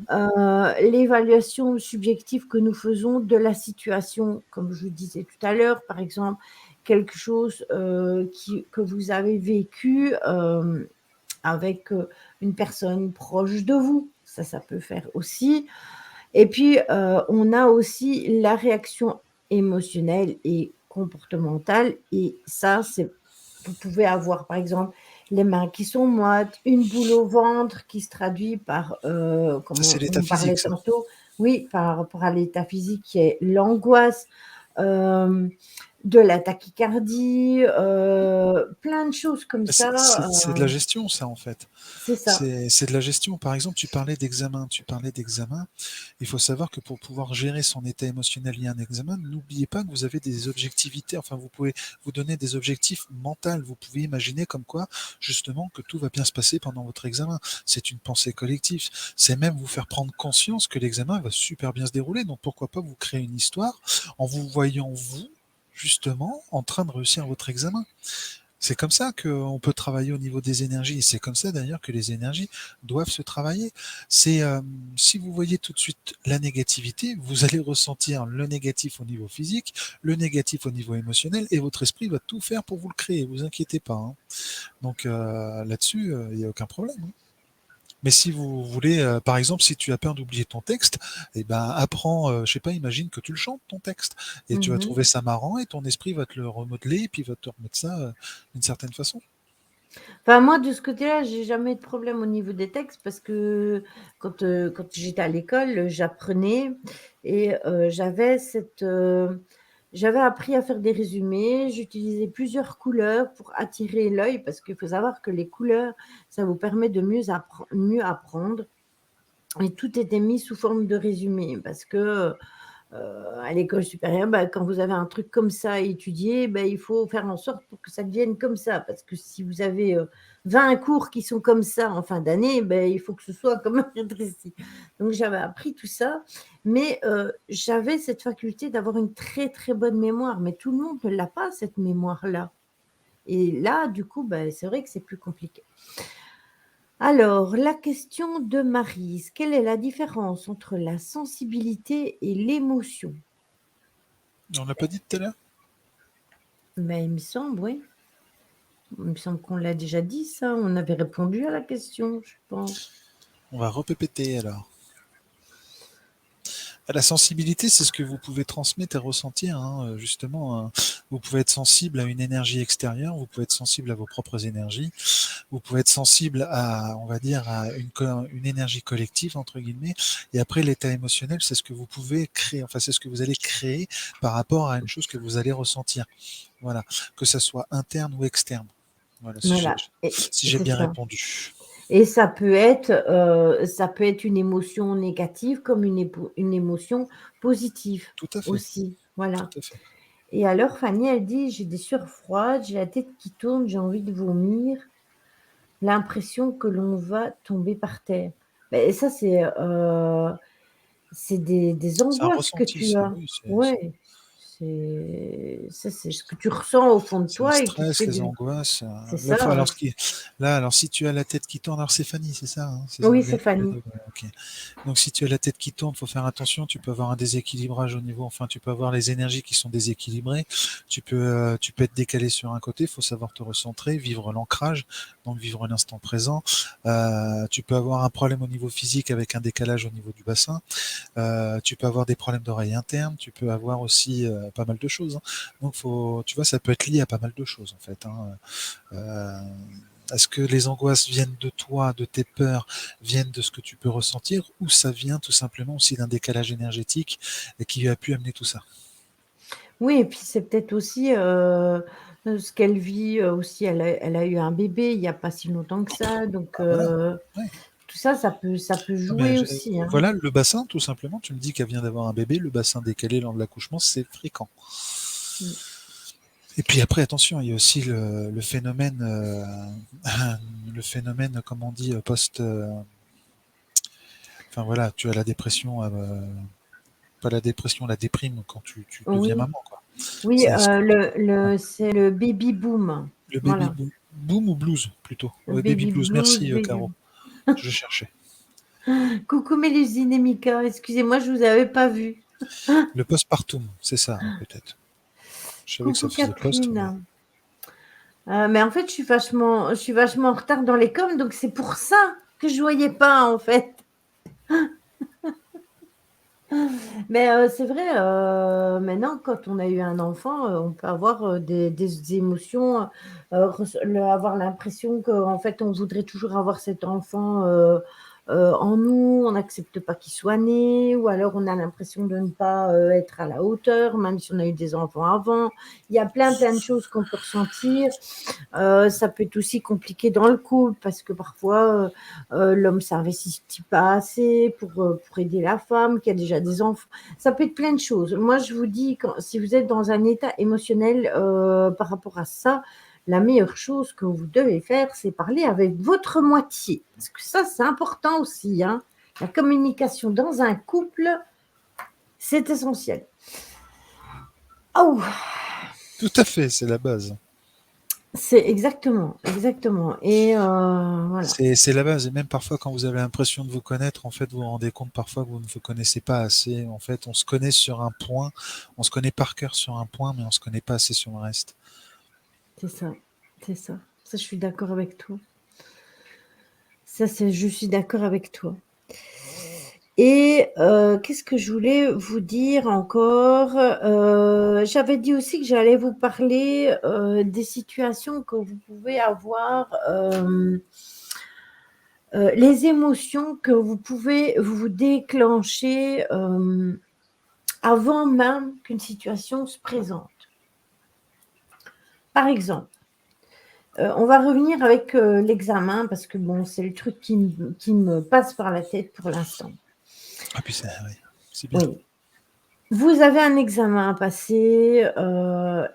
L'évaluation subjective que nous faisons de la situation, comme je vous disais tout à l'heure, par exemple, quelque chose, que vous avez vécu, avec, une personne proche de vous, ça peut faire aussi et puis, on a aussi la réaction émotionnelle et comportementale et ça, c'est vous pouvez avoir, par exemple, les mains qui sont moites, une boule au ventre qui se traduit par, Ça, comme c'est l'état on parlait physique, ça. tantôt, oui, par rapport à l'état physique qui est l'angoisse, hem, de la tachycardie, plein de choses comme ça, C'est de la gestion, ça, en fait. c'est ça. C'est de la gestion. Par exemple, tu parlais d'examen. Tu parlais d'examen. Il faut savoir que pour pouvoir gérer son état émotionnel lié à un examen, n'oubliez pas que vous avez des objectivités. Enfin, vous pouvez vous donner des objectifs mentaux. Vous pouvez imaginer comme quoi, justement, que tout va bien se passer pendant votre examen. C'est une pensée collective. C'est même vous faire prendre conscience que l'examen va super bien se dérouler. Donc, pourquoi pas vous créer une histoire en vous voyant, vous, justement, en train de réussir votre examen. C'est comme ça qu'on peut travailler au niveau des énergies. Et c'est comme ça d'ailleurs que les énergies doivent se travailler. C'est si vous voyez tout de suite la négativité, vous allez ressentir le négatif au niveau physique, le négatif au niveau émotionnel, et votre esprit va tout faire pour vous le créer. Vous inquiétez pas, hein. Donc là-dessus, il n'y a aucun problème, hein. Mais si vous voulez, par exemple, si tu as peur d'oublier ton texte, eh ben, apprends, je sais pas, imagine que tu le chantes ton texte et tu vas Mmh. trouver ça marrant et ton esprit va te le remodeler et puis va te remettre ça d'une certaine façon. Enfin, moi, de ce côté-là, j'ai jamais eu de problème au niveau des textes parce que quand j'étais à l'école, j'apprenais et j'avais appris à faire des résumés. J'utilisais plusieurs couleurs pour attirer l'œil parce qu'il faut savoir que les couleurs, ça vous permet de mieux apprendre et tout était mis sous forme de résumé parce que, à l'école supérieure, quand vous avez un truc comme ça à étudier, il faut faire en sorte pour que ça devienne comme ça. Parce que si vous avez 20 cours qui sont comme ça en fin d'année, il faut que ce soit comme rétréci. Donc j'avais appris tout ça, mais j'avais cette faculté d'avoir une très très bonne mémoire, mais tout le monde ne l'a pas, cette mémoire-là. Et là, du coup, c'est vrai que c'est plus compliqué. Alors, la question de Maryse, quelle est la différence entre la sensibilité et l'émotion? On l'a pas dit tout à l'heure? Il me semble, oui. Il me semble qu'on l'a déjà dit, ça. On avait répondu à la question, je pense. On va repéter alors. La sensibilité, c'est ce que vous pouvez transmettre et ressentir, hein, justement. Vous pouvez être sensible à une énergie extérieure, vous pouvez être sensible à vos propres énergies, vous pouvez être sensible à, on va dire, à une énergie collective, entre guillemets. Et après, l'état émotionnel, c'est ce que vous pouvez créer, enfin, c'est ce que vous allez créer par rapport à une chose que vous allez ressentir. Voilà. Que ça soit interne ou externe. Voilà, Voilà, si j'ai c'est bien ça. répondu. Et ça peut être une émotion négative comme une émotion positive Tout à fait. aussi. Voilà. Tout à fait. Et alors, Fanny, elle dit, j'ai des sueurs froides, j'ai la tête qui tourne, j'ai envie de vomir, l'impression que l'on va tomber par terre. Ça, c'est des C'est un angoisses que ressenti, tu ça, as. oui. Ouais, c'est ce que tu ressens au fond de C'est le toi et qui te stress, fait les du... angoisses. C'est Là, ça, hein. alors si tu as la tête qui tourne, alors c'est Fanny, c'est ça, hein, c'est Oui, vous c'est êtes tous les Fanny. deux, ouais, ok. Donc si tu as la tête qui tourne, faut faire attention. Tu peux avoir un déséquilibrage au niveau, enfin, tu peux avoir les énergies qui sont déséquilibrées. Tu peux être décalé sur un côté. Il faut savoir te recentrer, vivre l'ancrage, donc vivre l'instant présent. Tu peux avoir un problème au niveau physique avec un décalage au niveau du bassin. Tu peux avoir des problèmes d'oreille interne, tu peux avoir aussi pas mal de choses, hein. Donc tu vois, ça peut être lié à pas mal de choses en fait, hein. Euh, Est-ce que les angoisses viennent de toi, de tes peurs, viennent de ce que tu peux ressentir, ou ça vient tout simplement aussi d'un décalage énergétique et qui a pu amener tout ça? Oui, et puis c'est peut-être aussi ce qu'elle vit aussi. Elle a eu un bébé il n'y a pas si longtemps que ça, donc Ah, voilà. Ouais. tout ça, ça peut Ah, mais jouer aussi, hein. voilà, le bassin, tout simplement. Tu me dis qu'elle vient d'avoir un bébé, le bassin décalé lors de l'accouchement, c'est fréquent. Mm. Et puis après, attention, il y a aussi le phénomène, le phénomène, comme on dit, enfin voilà, tu as la dépression, pas la dépression, la déprime quand tu deviens Oui, maman, quoi. oui, C'est ce qu'on c'est le baby boom. le baby Voilà, boom ou blues plutôt. le Ouais, baby baby blues. blues, Merci baby. Caro. Je cherchais. Coucou Mélusine et Mika, excusez-moi, je vous avais pas vu. Le postpartum, c'est ça peut-être. Je savais que ça Coucou faisait post, mais Catherine. Mais en fait, je suis vachement en retard dans les coms, donc c'est pour ça que je voyais pas en fait. Mais c'est vrai, maintenant, quand on a eu un enfant, on peut avoir des émotions, avoir l'impression qu'en fait, on voudrait toujours avoir cet enfant en nous, on n'accepte pas qu'il soit né, ou alors on a l'impression de ne pas être à la hauteur, même si on a eu des enfants avant. Il y a plein de choses qu'on peut ressentir. Ça peut être aussi compliqué dans le couple parce que parfois l'homme ne s'investit pas assez pour aider la femme qui a déjà des enfants. Ça peut être plein de choses. Moi, je vous dis, si vous êtes dans un état émotionnel par rapport à ça, la meilleure chose que vous devez faire, c'est parler avec votre moitié. Parce que ça, c'est important aussi, hein. La communication dans un couple, c'est essentiel. Oh, tout à fait, c'est la base. c'est exactement, exactement. Et voilà. C'est la base. Et même parfois, quand vous avez l'impression de vous connaître, en fait, vous vous rendez compte parfois que vous ne vous connaissez pas assez. En fait, on se connaît sur un point, on se connaît par cœur sur un point, mais on se connaît pas assez sur le reste. C'est ça, c'est ça. Ça, je suis d'accord avec toi. Je suis d'accord avec toi. Et qu'est-ce que je voulais vous dire encore? J'avais dit aussi que j'allais vous parler des situations que vous pouvez avoir, les émotions que vous pouvez vous déclencher avant même qu'une situation se présente. Par exemple, on va revenir avec l'examen parce que bon, c'est le truc qui me passe par la tête pour l'instant. Ah puis oui, c'est bien. Oui. vous avez un examen à passer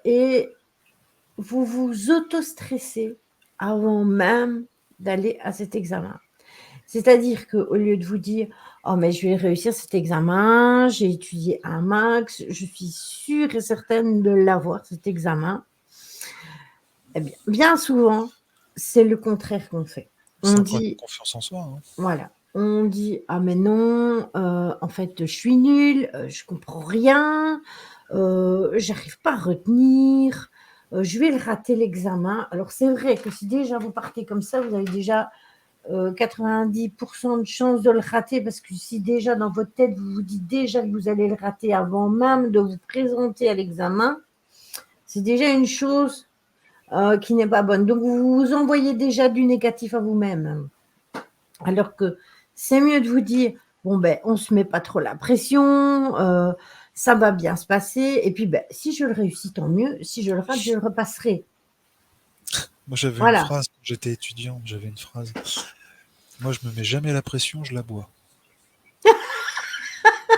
et vous vous auto-stressez avant même d'aller à cet examen. C'est-à-dire qu'au lieu de vous dire: «Oh mais je vais réussir cet examen, j'ai étudié un max, je suis sûre et certaine de l'avoir cet examen». Eh bien souvent, c'est le contraire qu'on fait. C'est On un problème de dit confiance en soi, hein. voilà, on dit: «Ah mais non, en fait, je suis nulle, je comprends rien, j'arrive pas à retenir, je vais le rater l'examen». Alors c'est vrai que si déjà vous partez comme ça, vous avez déjà 90 de chances de le rater parce que si déjà dans votre tête, vous vous dites déjà que vous allez le rater avant même de vous présenter à l'examen, c'est déjà une chose qui n'est pas bonne. Donc vous vous envoyez déjà du négatif à vous-même. Alors que c'est mieux de vous dire, bon ben on se met pas trop la pression, ça va bien se passer. Et puis ben, si je le réussis, tant mieux. Si je le rate, je le repasserai. Moi, j'avais une Voilà. phrase quand j'étais étudiant, j'avais une phrase. Moi, je me mets jamais la pression, je la bois.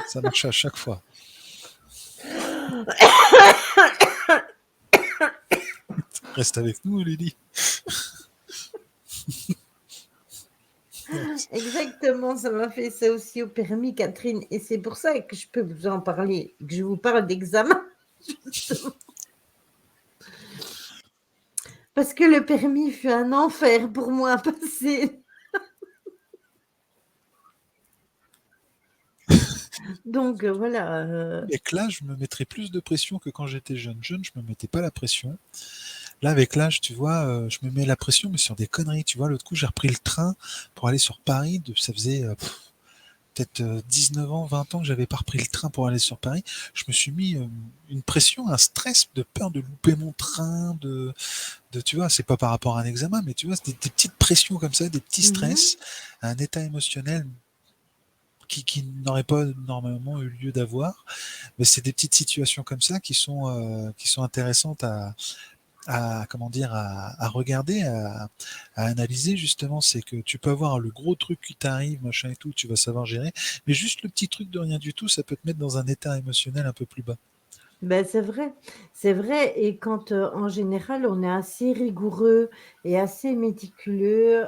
Ça marchait à chaque fois. Reste avec nous, Lily. Exactement, ça m'a fait ça aussi au permis, Catherine. Et c'est pour ça que je peux vous en parler, que je vous parle d'examen, justement. Parce que le permis fut un enfer pour moi à passer. Donc voilà. Avec l'âge, je me mettrais plus de pression que quand j'étais jeune. Jeune, je me mettais pas la pression. Là, avec l'âge, tu vois, je me mets la pression, mais sur des conneries. Tu vois, l'autre coup, j'ai repris le train pour aller sur Paris. Ça faisait peut-être 19 ans, 20 ans que j'avais pas repris le train pour aller sur Paris. Je me suis mis une pression, un stress de peur de louper mon train, tu vois, c'est pas par rapport à un examen, mais tu vois, c'est des petites pressions comme ça, des petits Mhm. stress, un état émotionnel qui n'aurait pas normalement eu lieu d'avoir. Mais c'est des petites situations comme ça qui sont intéressantes comment dire, à regarder, à analyser justement. C'est que tu peux avoir le gros truc qui t'arrive, machin et tout, tu vas savoir gérer, mais juste le petit truc de rien du tout, ça peut te mettre dans un état émotionnel un peu plus bas. Ben, c'est vrai. Et quand en général on est assez rigoureux et assez méticuleux,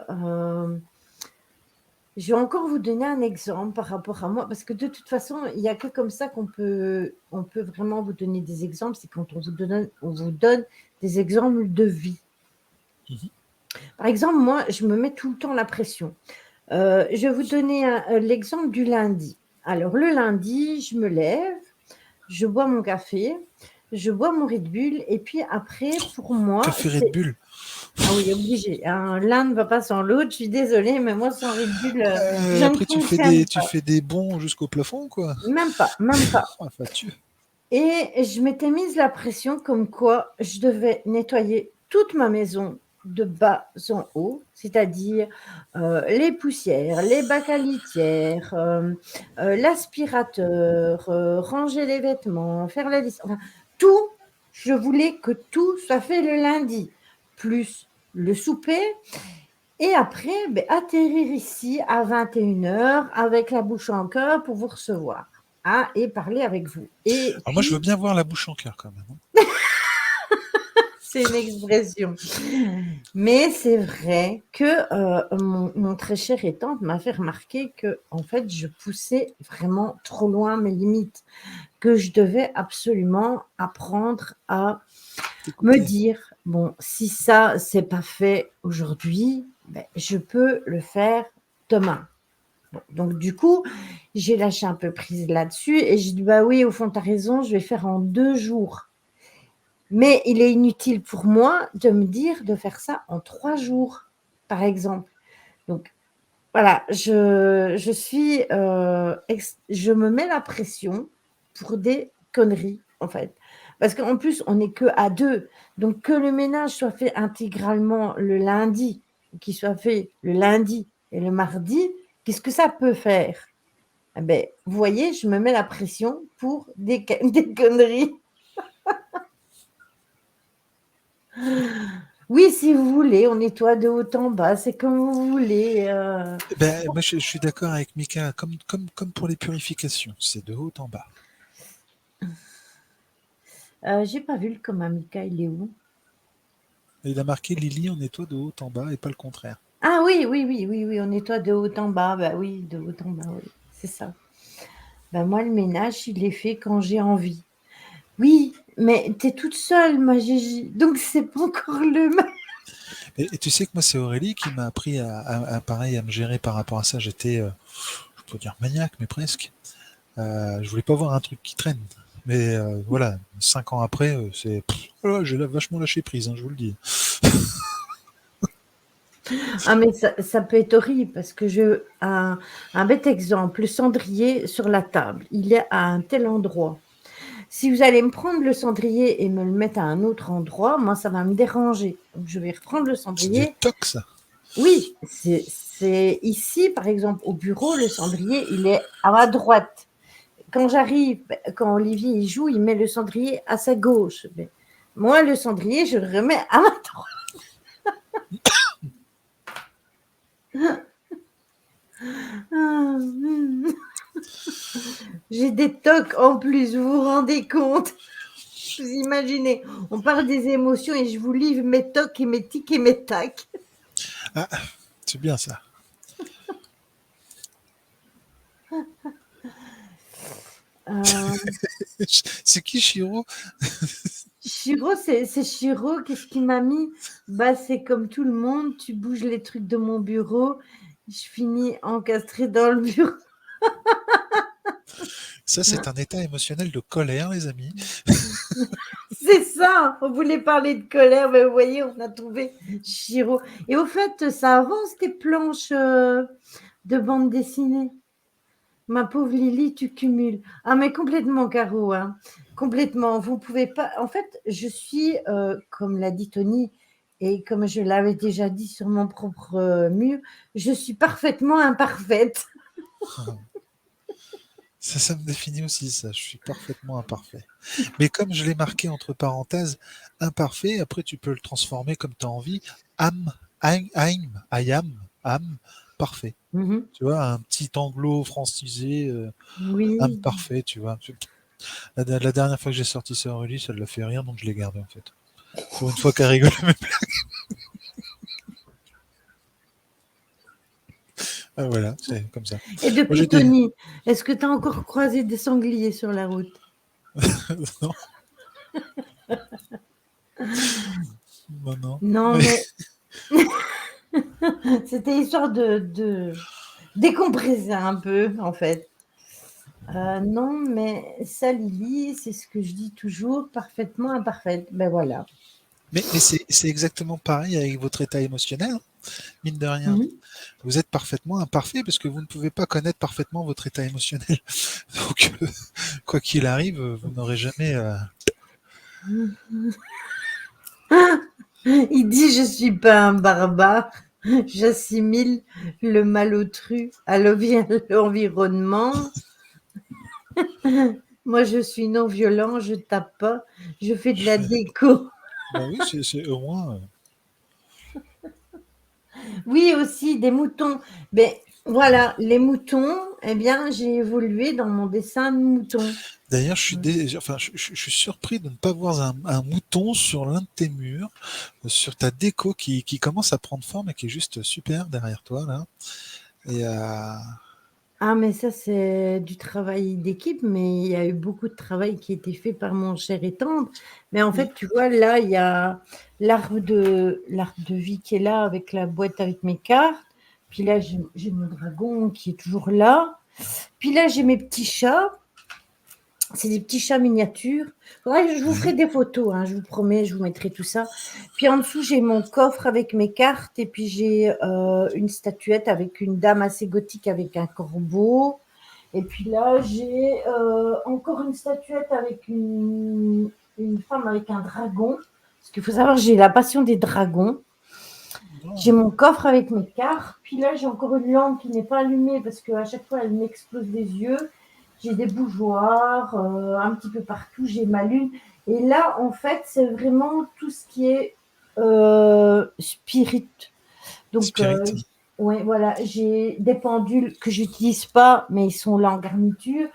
je vais encore vous donner un exemple par rapport à moi, parce que de toute façon, il n'y a que comme ça on peut vraiment vous donner des exemples, c'est quand on vous donne des exemples de vie. Mhm. Par exemple, moi, je me mets tout le temps la pression. Je vais vous donner l'exemple du lundi. Alors, le lundi, je me lève, je bois mon café, je bois mon Red Bull, et puis après, pour moi, Café Red c'est... Bull. Ah oui, obligé. Hein. L'un ne va pas sans l'autre. Je suis désolée, mais moi, sans Red Bull, je ne Après, fonctionne tu pas. fais des bons jusqu'au plafond, quoi. Même pas, même pas. Oh, fatueux. Et je m'étais mise la pression comme quoi je devais nettoyer toute ma maison de bas en haut, c'est-à-dire les poussières, les bacs à litière, l'aspirateur, ranger les vêtements, faire la liste, enfin, tout, je voulais que tout soit fait le lundi, plus le souper, et après, ben, atterrir ici à 21h avec la bouche en cœur pour vous recevoir, hein, et parler avec vous. Et Alors moi, je veux puis, bien voir la bouche en cœur quand même, hein. c'est une expression. Mais c'est vrai que mon très cher et tante m'a fait remarquer que, en fait, je poussais vraiment trop loin mes limites, que je devais absolument apprendre à me T'écouter. dire, bon, si ça, c'est pas fait aujourd'hui, ben, je peux le faire demain. Bon, donc du coup, j'ai lâché un peu prise là-dessus et j'ai dit, bah oui, au fond, tu as raison, je vais faire en 2 jours. Mais il est inutile pour moi de me dire de faire ça en 3 jours, par exemple. Donc voilà, je me mets la pression pour des conneries, en fait. Parce qu'en plus, on n'est que à deux. Donc que le ménage soit fait intégralement le lundi, qu'il soit fait le lundi et le mardi, qu'est-ce que ça peut faire? Eh ben, vous voyez, je me mets la pression pour des des conneries. Oui, si vous voulez, on nettoie de haut en bas, c'est comme vous voulez. Moi, je suis d'accord avec Mika, comme pour les purifications, c'est de haut en bas. J'ai pas vu le comme Amica, il est où? Il a marqué Lily, on nettoie de haut en bas et pas le contraire. Ah oui, oui, oui, oui, oui, on nettoie de haut en bas. Bah oui, de haut en bas, oui, c'est ça. Bah moi, le ménage, il est fait quand j'ai envie. Oui, mais tu es toute seule, ma Gigi, donc c'est pas encore le même. Et tu sais que moi, c'est Aurélie qui m'a appris pareil, à me gérer par rapport à ça. J'étais, je peux dire maniaque, mais presque. Je voulais pas voir un truc qui traîne. Mais voilà, 5 ans après, voilà, j'ai vachement lâché prise, hein, je vous le dis. Ah mais ça peut être horrible parce que un bête exemple, le cendrier sur la table, il est à un tel endroit. Si vous allez me prendre le cendrier et me le mettre à un autre endroit, moi, ça va me déranger. Donc, je vais reprendre le C'est du cendrier. toc, ça. Oui, c'est ici, par exemple, au bureau, le cendrier, il est à ma droite. Quand j'arrive, quand Olivier il joue, il met le cendrier à sa gauche. Mais moi, le cendrier, je le remets à ma droite. Ah, j'ai des tocs en plus, vous vous rendez compte? Vous imaginez, on parle des émotions et je vous livre mes tocs et mes tics et mes tacs. Ah, c'est bien ça. Euh, C'est qui Chiro? Chiro, c'est Chiro. Qu'est-ce qu'il m'a mis? Bah, c'est comme tout le monde. Tu bouges les trucs de mon bureau. Je finis encastrée dans le bureau. Ça, c'est un état émotionnel de colère, les amis. C'est ça. On voulait parler de colère, mais vous voyez, on a trouvé Chiro. Et au fait, ça avance tes planches de bande dessinée. Ma pauvre Lily, tu cumules. Ah, mais complètement, Caro, hein. Complètement. Vous pouvez pas. En fait, je suis, comme l'a dit Tony, et comme je l'avais déjà dit sur mon propre mur, je suis parfaitement imparfaite. Ça me définit aussi, ça. Je suis parfaitement imparfait. Mais comme je l'ai marqué entre parenthèses, imparfait, après tu peux le transformer comme tu as envie. I am, parfait. Mhm. Tu vois, un petit anglo francisé, âme Oui. parfait, tu vois. La dernière fois que j'ai sorti ça en release, ça l'a fait rire, donc je l'ai gardé en fait. Pour une fois qu'elle rigole. Ah, voilà, c'est comme ça. Et Moi depuis, j'ai des. Tony, est-ce que tu as encore croisé des sangliers sur la route? Non, non, non. Non, Mais mais c'était histoire de décompresser un peu, en fait. Non, mais ça, Lily, c'est ce que je dis toujours, parfaitement imparfaite. Ben voilà. mais c'est exactement pareil avec votre état émotionnel, hein, mine de rien. Mhm. Vous êtes parfaitement imparfait parce que vous ne pouvez pas connaître parfaitement votre état émotionnel. Donc, quoi qu'il arrive, vous n'aurez jamais. Il dit, je suis pas un barbare, j'assimile le malotru à l'environnement. Moi, je suis non violent, je tape pas, je fais de la déco. Bah oui, c'est au moins. Oui, aussi des moutons. Ben voilà, les moutons, eh bien, j'ai évolué dans mon dessin de mouton. D'ailleurs, enfin, je suis surpris de ne pas voir un mouton sur l'un de tes murs, sur ta déco qui commence à prendre forme et qui est juste super derrière toi là. Et Ah, mais ça, c'est du travail d'équipe, mais il y a eu beaucoup de travail qui a été fait par mon cher et tendre. Mais en oui. fait, tu vois, là, il y a l'arbre de vie qui est là avec la boîte avec mes cartes. Puis là, j'ai mon dragon qui est toujours là. Puis là, j'ai mes petits chats. C'est des petits chats miniatures. Ouais, je vous ferai Ouais. des photos, hein, je vous promets, je vous mettrai tout ça. Puis en dessous, j'ai mon coffre avec mes cartes et puis j'ai une statuette avec une dame assez gothique avec un corbeau. Et puis là, j'ai encore une statuette avec une femme avec un dragon. Parce qu'il faut savoir, j'ai la passion des dragons. J'ai Non. mon coffre avec mes cartes. Puis là, j'ai encore une lampe qui n'est pas allumée parce qu'à chaque fois, elle m'explose les yeux. J'ai des bougeoirs un petit peu partout. J'ai ma lune. Et là, en fait, c'est vraiment tout ce qui est spirit. Donc, Spirit. ouais, voilà, j'ai des pendules que j'utilise pas, mais ils sont là en garniture.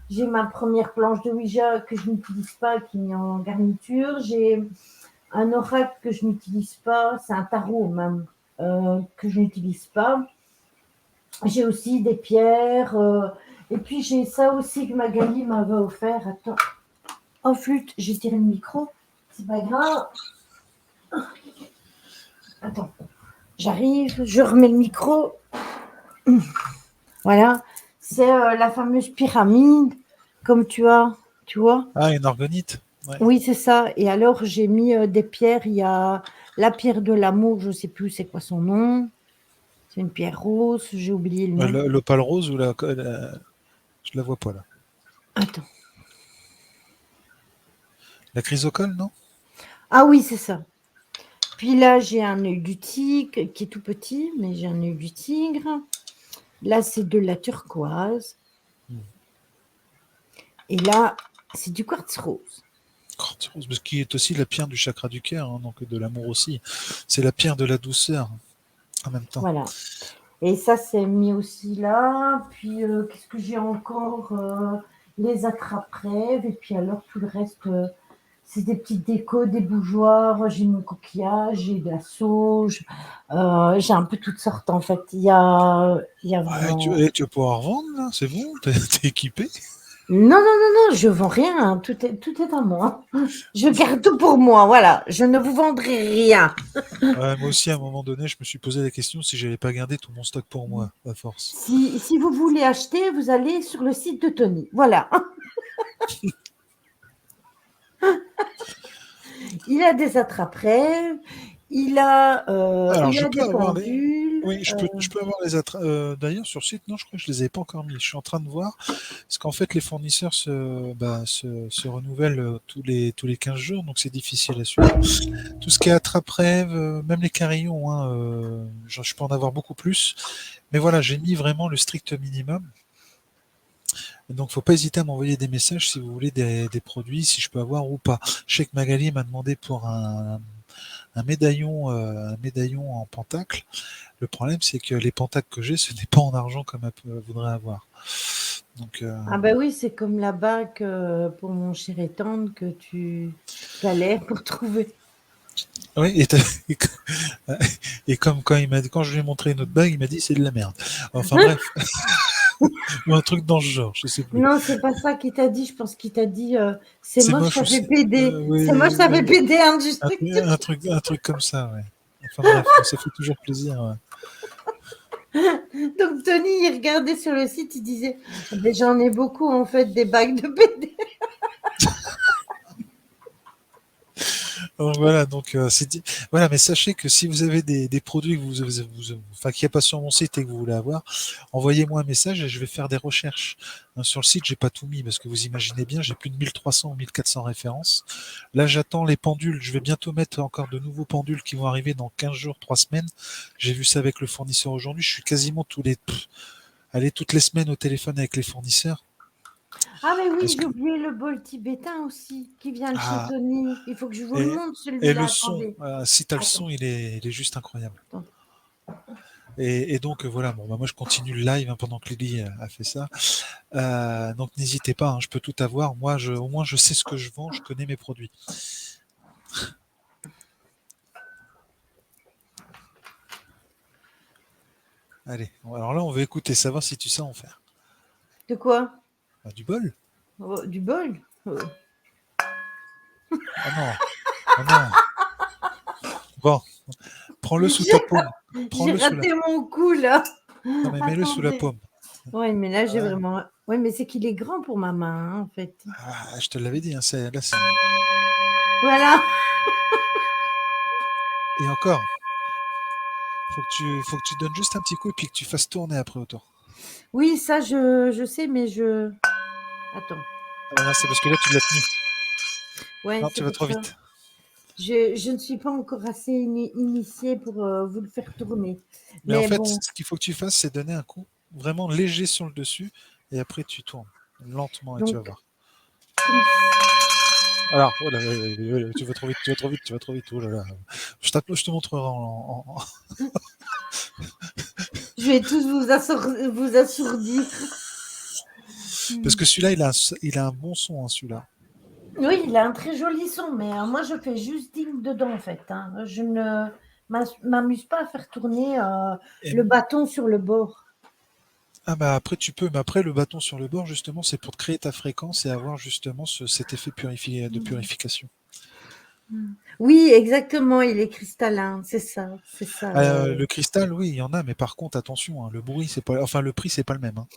J'ai ma première planche de Ouija que je n'utilise pas, qui est mise en garniture. J'ai un oracle que je n'utilise pas, c'est un tarot même, que je n'utilise pas. J'ai aussi des pierres. Et puis j'ai ça aussi que Magali m'avait offert. Attends. Oh flûte, j'ai tiré le micro. C'est pas grave. Attends. J'arrive, je remets le micro. Voilà. C'est la fameuse pyramide, comme tu vois. Ah, une organite. Ouais. Oui, c'est ça. Et alors, j'ai mis des pierres. Il y a la pierre de l'amour, je ne sais plus c'est quoi son nom. C'est une pierre rose, j'ai oublié le nom. L'opale rose ou je la vois pas là. Attends. La chrysocole, non? Ah oui, c'est ça. Puis là, j'ai un œil du tigre qui est tout petit, mais j'ai un œil du tigre. Là, c'est de la turquoise. Et là, c'est du quartz rose. Quartz rose, parce qu'il est aussi la pierre du chakra du cœur, hein, donc de l'amour aussi. C'est la pierre de la douceur en même temps. Voilà. Et ça, c'est mis aussi là. Puis, qu'est-ce que j'ai encore les attrape-rêves. Et puis, alors, tout le reste, c'est des petites décos, des bougeoirs. J'ai mon coquillage, j'ai de la sauge. J'ai un peu toutes sortes, en fait. Il y a Ouais, vraiment... tu vas pouvoir vendre, là, c'est bon? T'es équipé? Non, je vends rien. Hein. Tout est à moi. Je garde tout pour moi. Voilà. Je ne vous vendrai rien. Ouais, moi aussi, à un moment donné, je me suis posé la question si j'allais pas garder tout mon stock pour moi, à force. Si vous voulez acheter, vous allez sur le site de Tony. Voilà. Il a des attrape-rêves, Alors, il je a peux des avoir les. pendules. Oui, je peux avoir les d'ailleurs, sur le site, non, je crois que je les avais pas encore mis. Je suis en train de voir. Parce qu'en fait, les fournisseurs se renouvellent tous les 15 jours, donc c'est difficile à suivre. Tout ce qui est attrape-rêve, même les carillons, hein, je peux en avoir beaucoup plus. Mais voilà, j'ai mis vraiment le strict minimum. Donc, faut pas hésiter à m'envoyer des messages si vous voulez des produits, si je peux avoir ou pas. Je sais que Magali m'a demandé pour un médaillon en pentacle. Le problème, c'est que les pentacles que j'ai, ce n'est pas en argent comme elle voudrait avoir. Donc, Ah ben oui, c'est comme la bague pour mon cher et tendre que tu galères pour trouver. oui, et comme quand je lui ai montré une autre bague, il m'a dit c'est de la merde. Enfin bref, ou un truc dans ce genre, je sais plus. Non, c'est pas ça qu'il t'a dit. Je pense qu'il t'a dit c'est C'est moche, moche ça fait aussi. péder. C'est moche, Oui, ça fait oui, péder indestructible. un truc comme ça, ouais. Enfin bref, ça fait toujours plaisir. Ouais. Donc Tony, il regardait sur le site, il disait ah ben, j'en ai beaucoup en fait des bagues de pédé. Donc voilà, donc voilà, mais sachez que si vous avez des produits que enfin qu'il n'y a pas sur mon site et que vous voulez avoir, envoyez-moi un message et je vais faire des recherches. Hein, sur le site, j'ai pas tout mis parce que vous imaginez bien, j'ai plus de 1300 ou 1400 références. Là, j'attends les pendules. Je vais bientôt mettre encore de nouveaux pendules qui vont arriver dans 15 jours, 3 semaines. J'ai vu ça avec le fournisseur aujourd'hui. Je suis quasiment toutes les semaines au téléphone avec les fournisseurs. Ah mais oui, Parce j'ai que oublié le bol tibétain aussi, qui vient de chez ah, Tony. Il faut que je vous le et, montre et le celui-là. son, Attendez, si t'as le attends, son, il est juste incroyable. attends. Et donc voilà, bon, bah, moi je continue le live hein, pendant que Lily a fait ça. Donc n'hésitez pas, hein, je peux tout avoir. Moi, au moins je sais ce que je vends, je connais mes produits. Allez, alors là on va écouter, savoir si tu sais en faire. De quoi? Bah, du bol? Oh, du bol? Ah non, ah non. Bon, prends-le sous ta paume. J'ai Prends-le sous la. raté mon coup là. Non mais mets-le sous la Attendez. paume. Ouais, mais là j'ai Ouais. vraiment. Ouais, mais c'est qu'il est grand pour ma main hein, en fait. Ah, je te l'avais dit, hein, là c'est. Voilà. Et encore, faut que tu donnes juste un petit coup et puis que tu fasses tourner après autour. Oui, ça je sais, mais je. Attends. Ah, non, c'est parce que là tu l'as tenu. Ouais, Non, c'est tu vas pour trop ça. vite. Je ne suis pas encore assez initiée pour vous le faire tourner. Mais en Mais fait, bon. ce qu'il faut que tu fasses, c'est donner un coup vraiment léger sur le dessus et après tu tournes lentement et tu vas Donc, voir. comme Alors, oh là, tu vas trop vite, tu vas trop vite, tu vas trop vite. Oh là là. Je te montrerai je vais tous vous assourdir. Parce Mmh. que celui-là, il a un bon son, hein, celui-là. Oui, il a un très joli son, mais moi, je fais juste digue dedans, en fait, hein. Je ne m'amuse pas à faire tourner Et le bâton sur le bord. ah bah après tu peux, mais après le bâton sur le bord justement c'est pour te créer ta fréquence et avoir justement cet effet de Mmh. purification. Mmh. Oui, exactement, il est cristallin, c'est ça. Le cristal, oui, il y en a, mais par contre attention, hein, le bruit c'est pas, enfin le prix c'est pas le même, hein.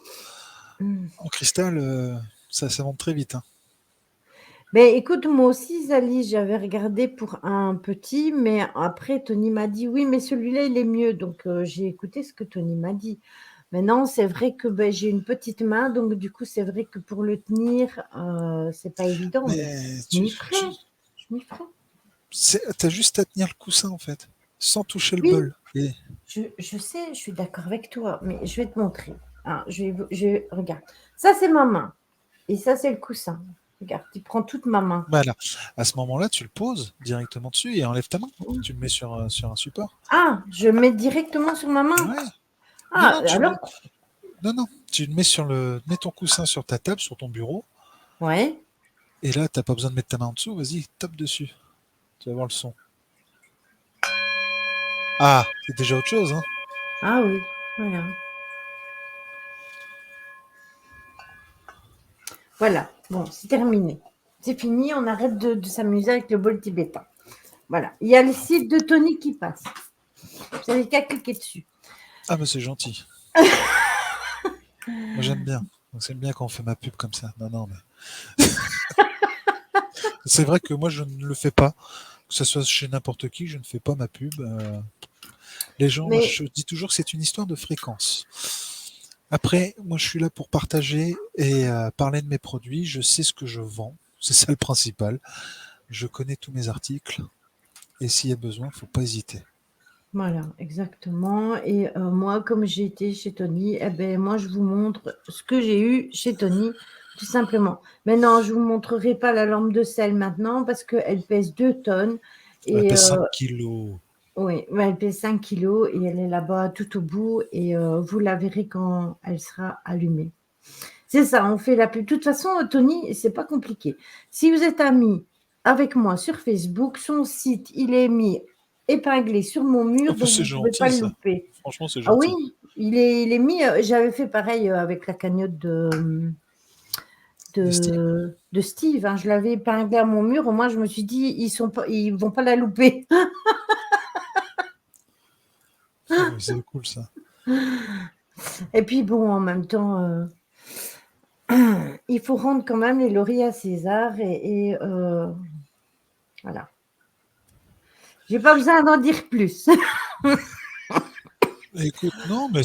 Mmh. En cristal, ça monte très vite, hein. Beh, écoute, moi aussi, Zali, j'avais regardé pour un petit, mais après Tony m'a dit: «Oui, mais celui-là, il est mieux», donc j'ai écouté ce que Tony m'a dit. Maintenant, c'est vrai que, beh, j'ai une petite main, donc du coup, c'est vrai que pour le tenir, c'est pas évident, mais Mais je m'y ferai, je m'y ferai. t'as juste à tenir le coussin en fait, sans toucher le Oui, bol. Et je sais, je suis d'accord avec toi, mais je vais te montrer. Ah, regarde, ça, c'est ma main et ça, c'est le coussin. Regarde, il prend toute ma main. voilà, à ce moment-là, tu le poses directement dessus et enlève ta main. Tu le mets sur un support. Ah, je mets directement sur ma main? Ouais. Non, Ah, non, alors non, non, tu le mets mets ton coussin sur ta table, sur ton bureau, ouais. et là, t'as pas besoin de mettre ta main en dessous, vas-y, tape dessus. Tu vas voir le son. Ah, c'est déjà autre chose, hein. Ah oui, voilà. Voilà, bon, c'est terminé. C'est fini, on arrête de s'amuser avec le bol tibétain. Voilà, il y a le site de Tony qui passe. Vous n'avez qu'à cliquer dessus. Ah, mais c'est gentil. Moi, j'aime bien. Donc, c'est bien quand on fait ma pub comme ça. Non, non, mais c'est vrai que moi, je ne le fais pas. Que ce soit chez n'importe qui, je ne fais pas ma pub. Les gens, moi, Mais je dis toujours que c'est une histoire de fréquence. Après, moi, je suis là pour partager et parler de mes produits. Je sais ce que je vends. C'est ça le principal. Je connais tous mes articles. Et s'il y a besoin, faut pas hésiter. voilà, exactement. Et moi, comme j'ai été chez Tony, eh ben, moi, je vous montre ce que j'ai eu chez Tony, tout simplement. Maintenant, je ne vous montrerai pas la lampe de sel maintenant parce qu'elle pèse 2 tonnes. Elle Et pèse 5 kilos. oui, mais elle pèse 5 kilos et elle est là-bas tout au bout. Et vous la verrez quand elle sera allumée. C'est ça, on fait la pub. De toute façon, Tony, c'est pas compliqué. Si vous êtes ami avec moi sur Facebook, son site, il est mis épinglé sur mon Oh, mur, bah, donc c'est vous ne pouvez pas gentil, le ça. louper. Franchement, c'est Ah oui, gentil. il est mis. J'avais fait pareil avec la cagnotte De Steve. de Steve, hein. Je l'avais épinglé à mon mur. Au moins, je me suis dit, ils vont pas la louper. Ah, mais c'est cool, ça. Et puis bon, en même temps, il faut rendre quand même les lauriers à César et voilà. J'ai pas besoin d'en dire plus. Écoute, non, mais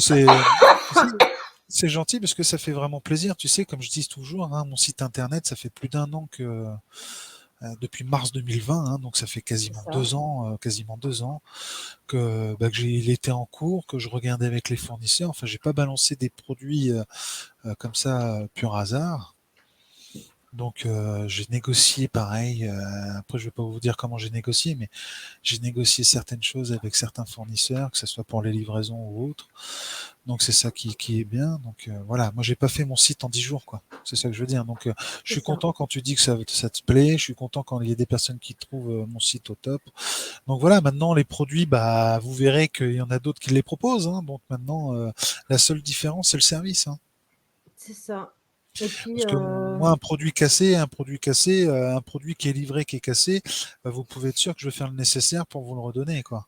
c'est gentil parce que ça fait vraiment plaisir. Tu sais, comme je dis toujours, hein, mon site internet, ça fait plus d'un an que depuis mars 2020, hein, donc ça fait C'est quasiment ça. 2 ans, que il était en cours, que je regardais avec les fournisseurs. Enfin, j'ai pas balancé des produits comme ça pur hasard. Donc j'ai négocié pareil. Après, je vais pas vous dire comment j'ai négocié, mais j'ai négocié certaines choses avec certains fournisseurs, que ce soit pour les livraisons ou autres. Donc c'est ça qui est bien. Donc voilà, moi j'ai pas fait mon site en 10 jours, quoi. C'est ça que je veux dire. Donc je C'est suis ça. content quand tu dis que ça te plaît. Je suis content quand il y a des personnes qui trouvent mon site au top. Donc voilà, maintenant les produits, bah vous verrez qu'il y en a d'autres qui les proposent, hein. Donc maintenant la seule différence c'est le service, hein. C'est ça. Et puis, Parce que moi un produit qui est livré qui est cassé, bah, vous pouvez être sûr que je vais faire le nécessaire pour vous le redonner, quoi.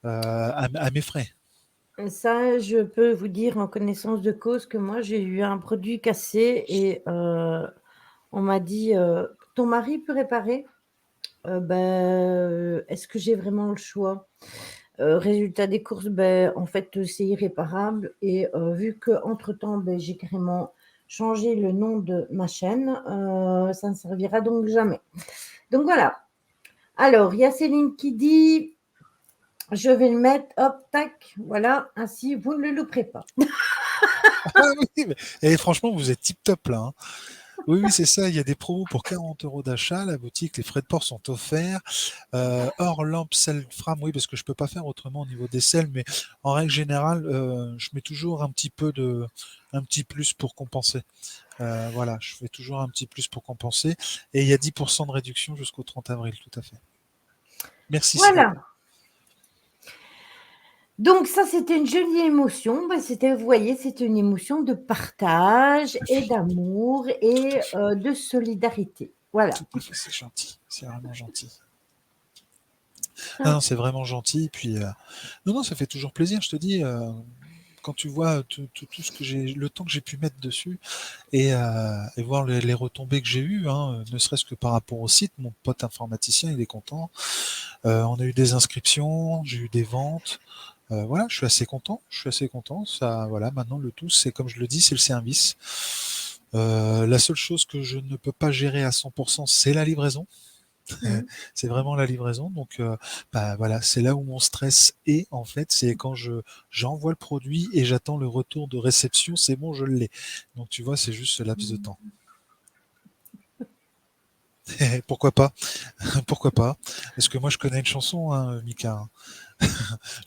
À mes frais. ça, je peux vous dire en connaissance de cause que moi, j'ai eu un produit cassé et on m'a dit: «Ton mari peut réparer?» Est-ce que j'ai vraiment le choix? Résultat des courses, en fait, c'est irréparable et vu qu'entre temps, j'ai carrément changé le nom de ma chaîne, ça ne servira donc jamais. Donc voilà. Alors, il y a Céline qui dit: «Je vais le mettre, hop, tac, voilà, ainsi vous ne le louperez pas». Ah oui, et franchement, vous êtes tip top là, hein. Oui, oui, c'est ça. Il y a des promos pour 40 € d'achat. La boutique, les frais de port sont offerts. Hors lampe, sel, frame, oui, parce que je peux pas faire autrement au niveau des sels, mais en règle générale, je mets toujours un petit plus pour compenser. Voilà, je fais toujours un petit plus pour compenser et il y a 10 de réduction jusqu'au 30 avril, tout à fait. Merci Sylvie. Voilà. Donc ça, c'était une jolie émotion. C'était, vous voyez, c'était une émotion de partage Tout à et fait, d'amour tout et à fait, de solidarité. Voilà. tout à fait, c'est gentil, c'est vraiment gentil. Non, Ah, non, c'est vraiment gentil. Puis, non, non, ça fait toujours plaisir, je te dis, quand tu vois tout ce que j'ai, le temps que j'ai pu mettre dessus et voir les retombées que j'ai eues, hein, ne serait-ce que par rapport au site. Mon pote informaticien, il est content. On a eu des inscriptions, j'ai eu des ventes. Voilà, je suis assez content. Je suis assez content. Ça, voilà, maintenant le tout, c'est comme je le dis, c'est le service. La seule chose que je ne peux pas gérer à 100%, c'est la livraison. mm, C'est vraiment la livraison. Donc, bah, voilà, c'est là où mon stress est, en fait, c'est quand j'envoie le produit et j'attends le retour de réception, c'est bon, je l'ai. Donc, tu vois, c'est juste ce laps de temps. Pourquoi pas? Pourquoi pas? Parce que moi, je connais une chanson, hein, Mika, hein.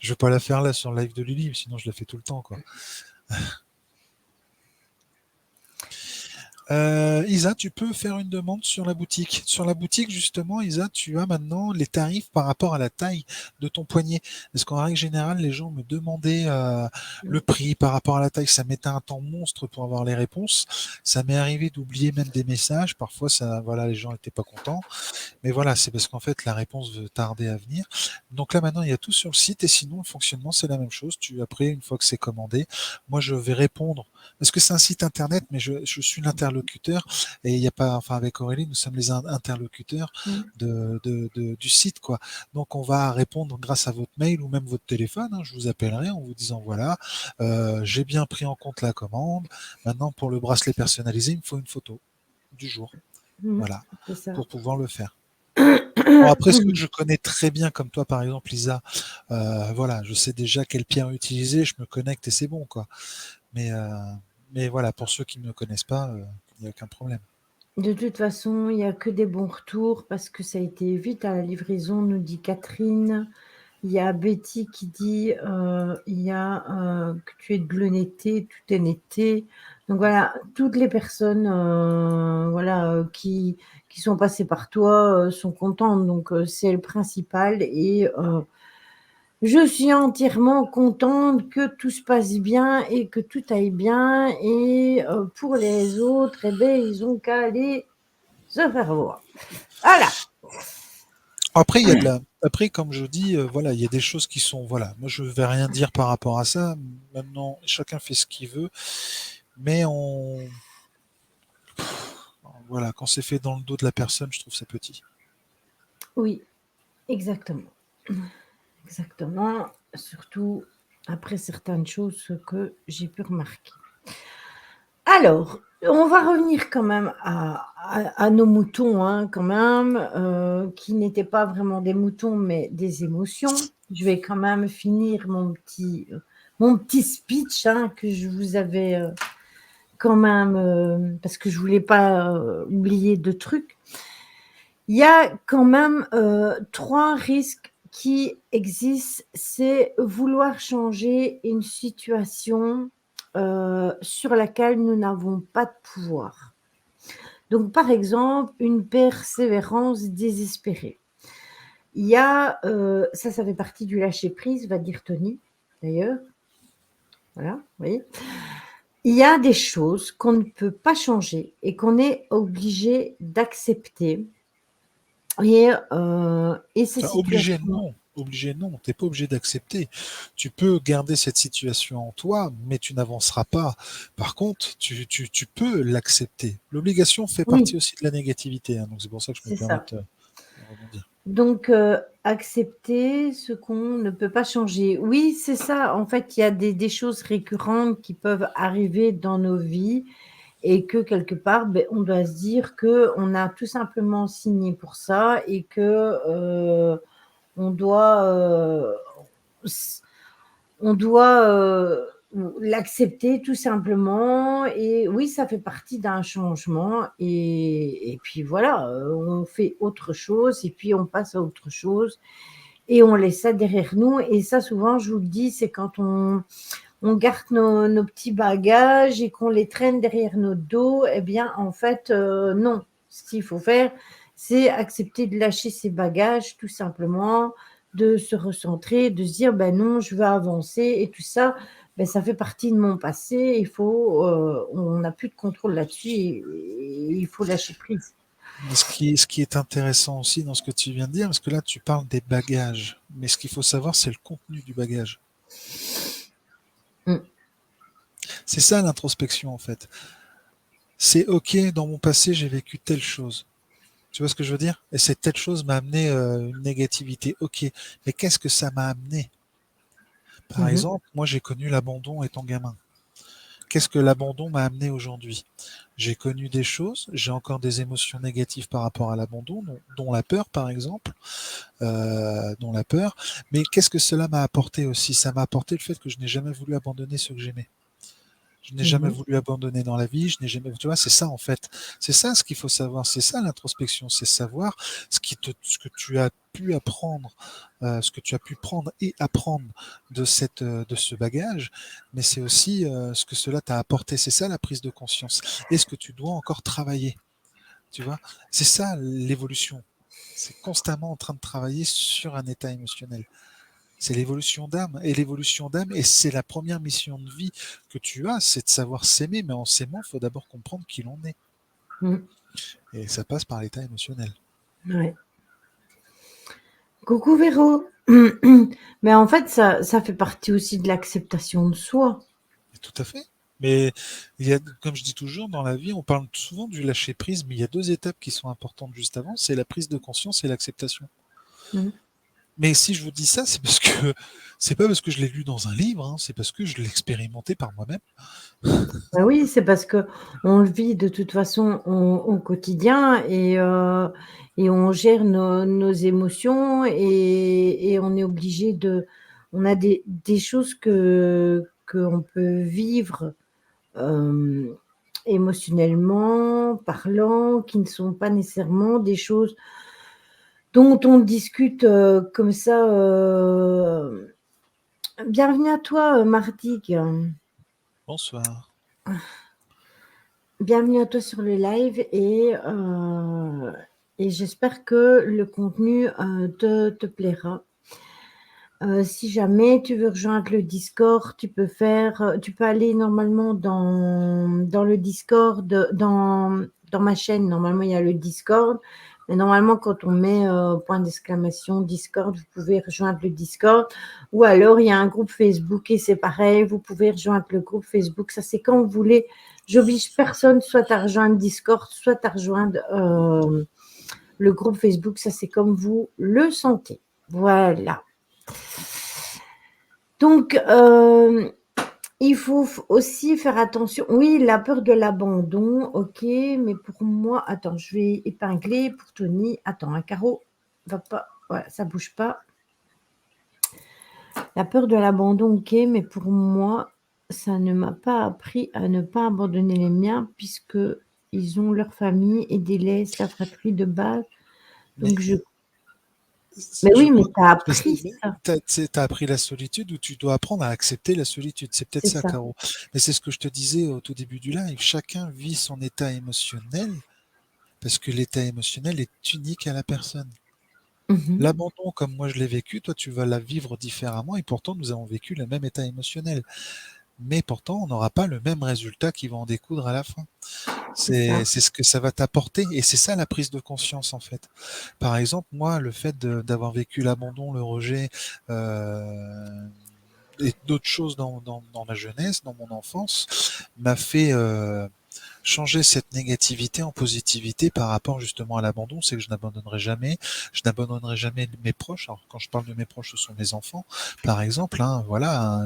Je vais pas la faire là sur le live de Lily, sinon je la fais tout le temps, quoi. Isa, tu peux faire une demande sur la boutique. Sur la boutique, justement, Isa, tu as maintenant les tarifs par rapport à la taille de ton poignet. Parce qu'en règle générale, les gens me demandaient le mm, prix par rapport à la taille. Ça mettait un temps monstre pour avoir les réponses. Ça m'est arrivé d'oublier même des messages. Parfois, ça, voilà, les gens étaient pas contents. Mais voilà, c'est parce qu'en fait, la réponse veut tarder à venir. Donc là, maintenant, il y a tout sur le site et sinon, le fonctionnement, c'est la même chose. Après, une fois que c'est commandé, moi, je vais répondre parce que c'est un site internet, mais je suis l'interlocuteur et il n'y a pas, enfin, avec Aurélie, nous sommes les interlocuteurs mm. du site, quoi. Donc, on va répondre grâce à votre mail ou même votre téléphone, hein. Je vous appellerai en vous disant, voilà, j'ai bien pris en compte la commande. Maintenant, pour le bracelet personnalisé, il me faut une photo du jour. Mm, Voilà, c'est ça. pour pouvoir le faire. Bon, après, ceux que je connais très bien, comme toi, par exemple, Lisa, voilà, je sais déjà quelle pierre utiliser, je me connecte et c'est bon, quoi. Mais, euh, mais voilà, pour ceux qui ne me connaissent pas, il n'y a aucun problème. De toute façon, il n'y a que des bons retours parce que ça a été vite à la livraison, nous dit Catherine. Il y a Betty qui dit il y a que tu es de l'honnêteté, tout est netté. Donc voilà, toutes les personnes voilà, qui sont passées par toi sont contentes. Donc c'est le principal. Et je suis entièrement contente que tout se passe bien et que tout aille bien. Et pour les autres, eh ben, ils ont qu'à aller se faire voir. Voilà. Après, il y a de la, après, comme je dis, voilà, il y a des choses qui sont, voilà, moi je vais rien dire par rapport à ça. Maintenant, chacun fait ce qu'il veut, mais voilà, quand c'est fait dans le dos de la personne, je trouve ça petit. Oui, exactement. Exactement. Surtout après certaines choses que j'ai pu remarquer. Alors, on va revenir quand même à nos moutons, hein, quand même, qui n'étaient pas vraiment des moutons, mais des émotions. Je vais quand même finir mon petit speech hein, que je vous avais quand même, parce que je voulais pas oublier de trucs. Il y a quand même 3 risques qui existent. C'est vouloir changer une situation sur laquelle nous n'avons pas de pouvoir. Donc, par exemple, une persévérance désespérée. Il y a, ça fait partie du lâcher prise, va dire Tony, d'ailleurs. Voilà, vous voyez. Il y a des choses qu'on ne peut pas changer et qu'on est obligé d'accepter. Et ces Enfin, obligé, situations, non. Obligé, non. T'es pas obligé d'accepter. Tu peux garder cette situation en toi, mais tu n'avanceras pas. Par contre, tu peux l'accepter. L'obligation fait partie oui, aussi de la négativité, hein, donc c'est pour ça que je me c'est permets ça. de rebondir. Donc, accepter ce qu'on ne peut pas changer. Oui, c'est ça. En fait, il y a des choses récurrentes qui peuvent arriver dans nos vies et que quelque part, ben, on doit se dire qu'on a tout simplement signé pour ça et que on doit, on doit l'accepter tout simplement. Et oui, ça fait partie d'un changement. Et puis voilà, on fait autre chose et puis on passe à autre chose. et on laisse ça derrière nous. Et ça, souvent, je vous le dis, c'est quand on garde nos petits bagages et qu'on les traîne derrière notre dos, eh bien, en fait, non. Ce qu'il faut faire, c'est accepter de lâcher ses bagages, tout simplement, de se recentrer, de se dire, ben non, je veux avancer et tout ça, ben, ça fait partie de mon passé. On n'a plus de contrôle là-dessus et il faut lâcher prise. Ce qui est intéressant aussi dans ce que tu viens de dire, parce que là, tu parles des bagages, mais ce qu'il faut savoir, c'est le contenu du bagage. Mm. C'est ça l'introspection, en fait. C'est OK, dans mon passé, j'ai vécu telle chose. Tu vois ce que je veux dire? Et cette telle chose m'a amené une négativité. OK, mais qu'est-ce que ça m'a amené? Par Mhm. exemple, moi, j'ai connu l'abandon étant gamin. Qu'est-ce que l'abandon m'a amené aujourd'hui? J'ai connu des choses, j'ai encore des émotions négatives par rapport à l'abandon, dont la peur, par exemple, dont la peur. Mais qu'est-ce que cela m'a apporté aussi? Ça m'a apporté le fait que je n'ai jamais voulu abandonner ceux que j'aimais. Je n'ai jamais Mhm. voulu abandonner dans la vie, je n'ai jamais, tu vois, c'est ça en fait. C'est ça ce qu'il faut savoir, c'est ça l'introspection, c'est savoir ce que tu as pu apprendre, ce que tu as pu prendre et apprendre de ce bagage, mais c'est aussi ce que cela t'a apporté. C'est ça la prise de conscience. Et ce que tu dois encore travailler, tu vois. C'est ça l'évolution. C'est constamment en train de travailler sur un état émotionnel. C'est l'évolution d'âme. Et l'évolution d'âme, et c'est la première mission de vie que tu as, c'est de savoir s'aimer. Mais en s'aimant, il faut d'abord comprendre qui l'on est. Mm. Et ça passe par l'état émotionnel. Ouais. Coucou Véro. Mais en fait, ça fait partie aussi de l'acceptation de soi. Et tout à fait. Mais il y a, comme je dis toujours, dans la vie, on parle souvent du lâcher prise, mais il y a deux étapes qui sont importantes juste avant, c'est la prise de conscience et l'acceptation. Mm. Mais si je vous dis ça, c'est parce que c'est pas parce que je l'ai lu dans un livre, hein, c'est parce que je l'ai expérimenté par moi-même. Ben oui, c'est parce que on le vit de toute façon au quotidien et on gère nos émotions et on est obligé de. On a des choses qu'on peut vivre émotionnellement parlant, qui ne sont pas nécessairement des choses dont on discute comme ça. Bienvenue à toi, Mardik. Bonsoir. Bienvenue à toi sur le live et j'espère que le contenu te plaira. Si jamais tu veux rejoindre le Discord, tu peux aller normalement dans le Discord, dans ma chaîne. Normalement, il y a le Discord. Mais normalement, quand on met point d'exclamation Discord, vous pouvez rejoindre le Discord. Ou alors, il y a un groupe Facebook et c'est pareil. Vous pouvez rejoindre le groupe Facebook. Ça, c'est quand vous voulez. J'oblige personne soit à rejoindre Discord, soit à rejoindre le groupe Facebook. Ça, c'est comme vous le sentez. Voilà. Donc, il faut aussi faire attention. Oui, la peur de l'abandon, ok, mais pour moi, attends, je vais épingler pour Tony. Attends, un carreau va pas, voilà, ça bouge pas. La peur de l'abandon, ok, mais pour moi, ça ne m'a pas appris à ne pas abandonner les miens puisque ils ont leur famille et délaissent la fratrie de base. Mais Donc mais je oui, mais crois tu as que appris ça. tu as appris la solitude ou tu dois apprendre à accepter la solitude. C'est peut-être C'est ça, ça. Caro. Mais c'est ce que je te disais au tout début du live. Chacun vit son état émotionnel parce que l'état émotionnel est unique à la personne. Mhm. L'abandon, comme moi je l'ai vécu, toi tu vas la vivre différemment et pourtant nous avons vécu le même état émotionnel. Mais pourtant, on n'aura pas le même résultat qui va en découdre à la fin. C'est ça. C'est ce que ça va t'apporter et c'est ça la prise de conscience en fait. Par exemple, moi, le fait d'avoir vécu l'abandon, le rejet et d'autres choses dans ma jeunesse, dans mon enfance, m'a fait changer cette négativité en positivité par rapport justement à l'abandon, c'est que je n'abandonnerai jamais mes proches. Alors quand je parle de mes proches, ce sont mes enfants, par exemple. Hein, voilà.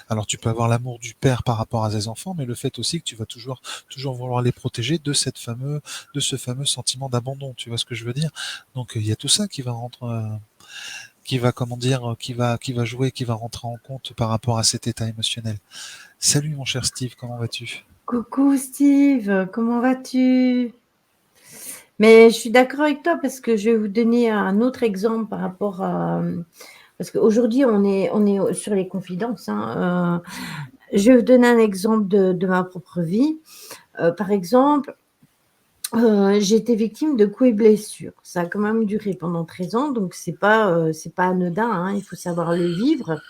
Alors tu peux avoir l'amour du père par rapport à tes enfants, mais le fait aussi que tu vas toujours vouloir les protéger de ce fameux sentiment d'abandon. Tu vois ce que je veux dire? Donc il y a tout ça qui va rentrer. Qui va, comment dire, qui va jouer, qui va rentrer en compte par rapport à cet état émotionnel. Salut mon cher Steve, comment vas-tu? Coucou Steve, comment vas-tu? Mais je suis d'accord avec toi parce que je vais vous donner un autre exemple par rapport à... Parce qu'aujourd'hui, on est sur les confidences. Hein. Je vais vous donner un exemple de ma propre vie. Par exemple, j'ai été victime de coups et blessures. Ça a quand même duré pendant 13 ans, donc c'est pas anodin. Hein. Il faut savoir le vivre.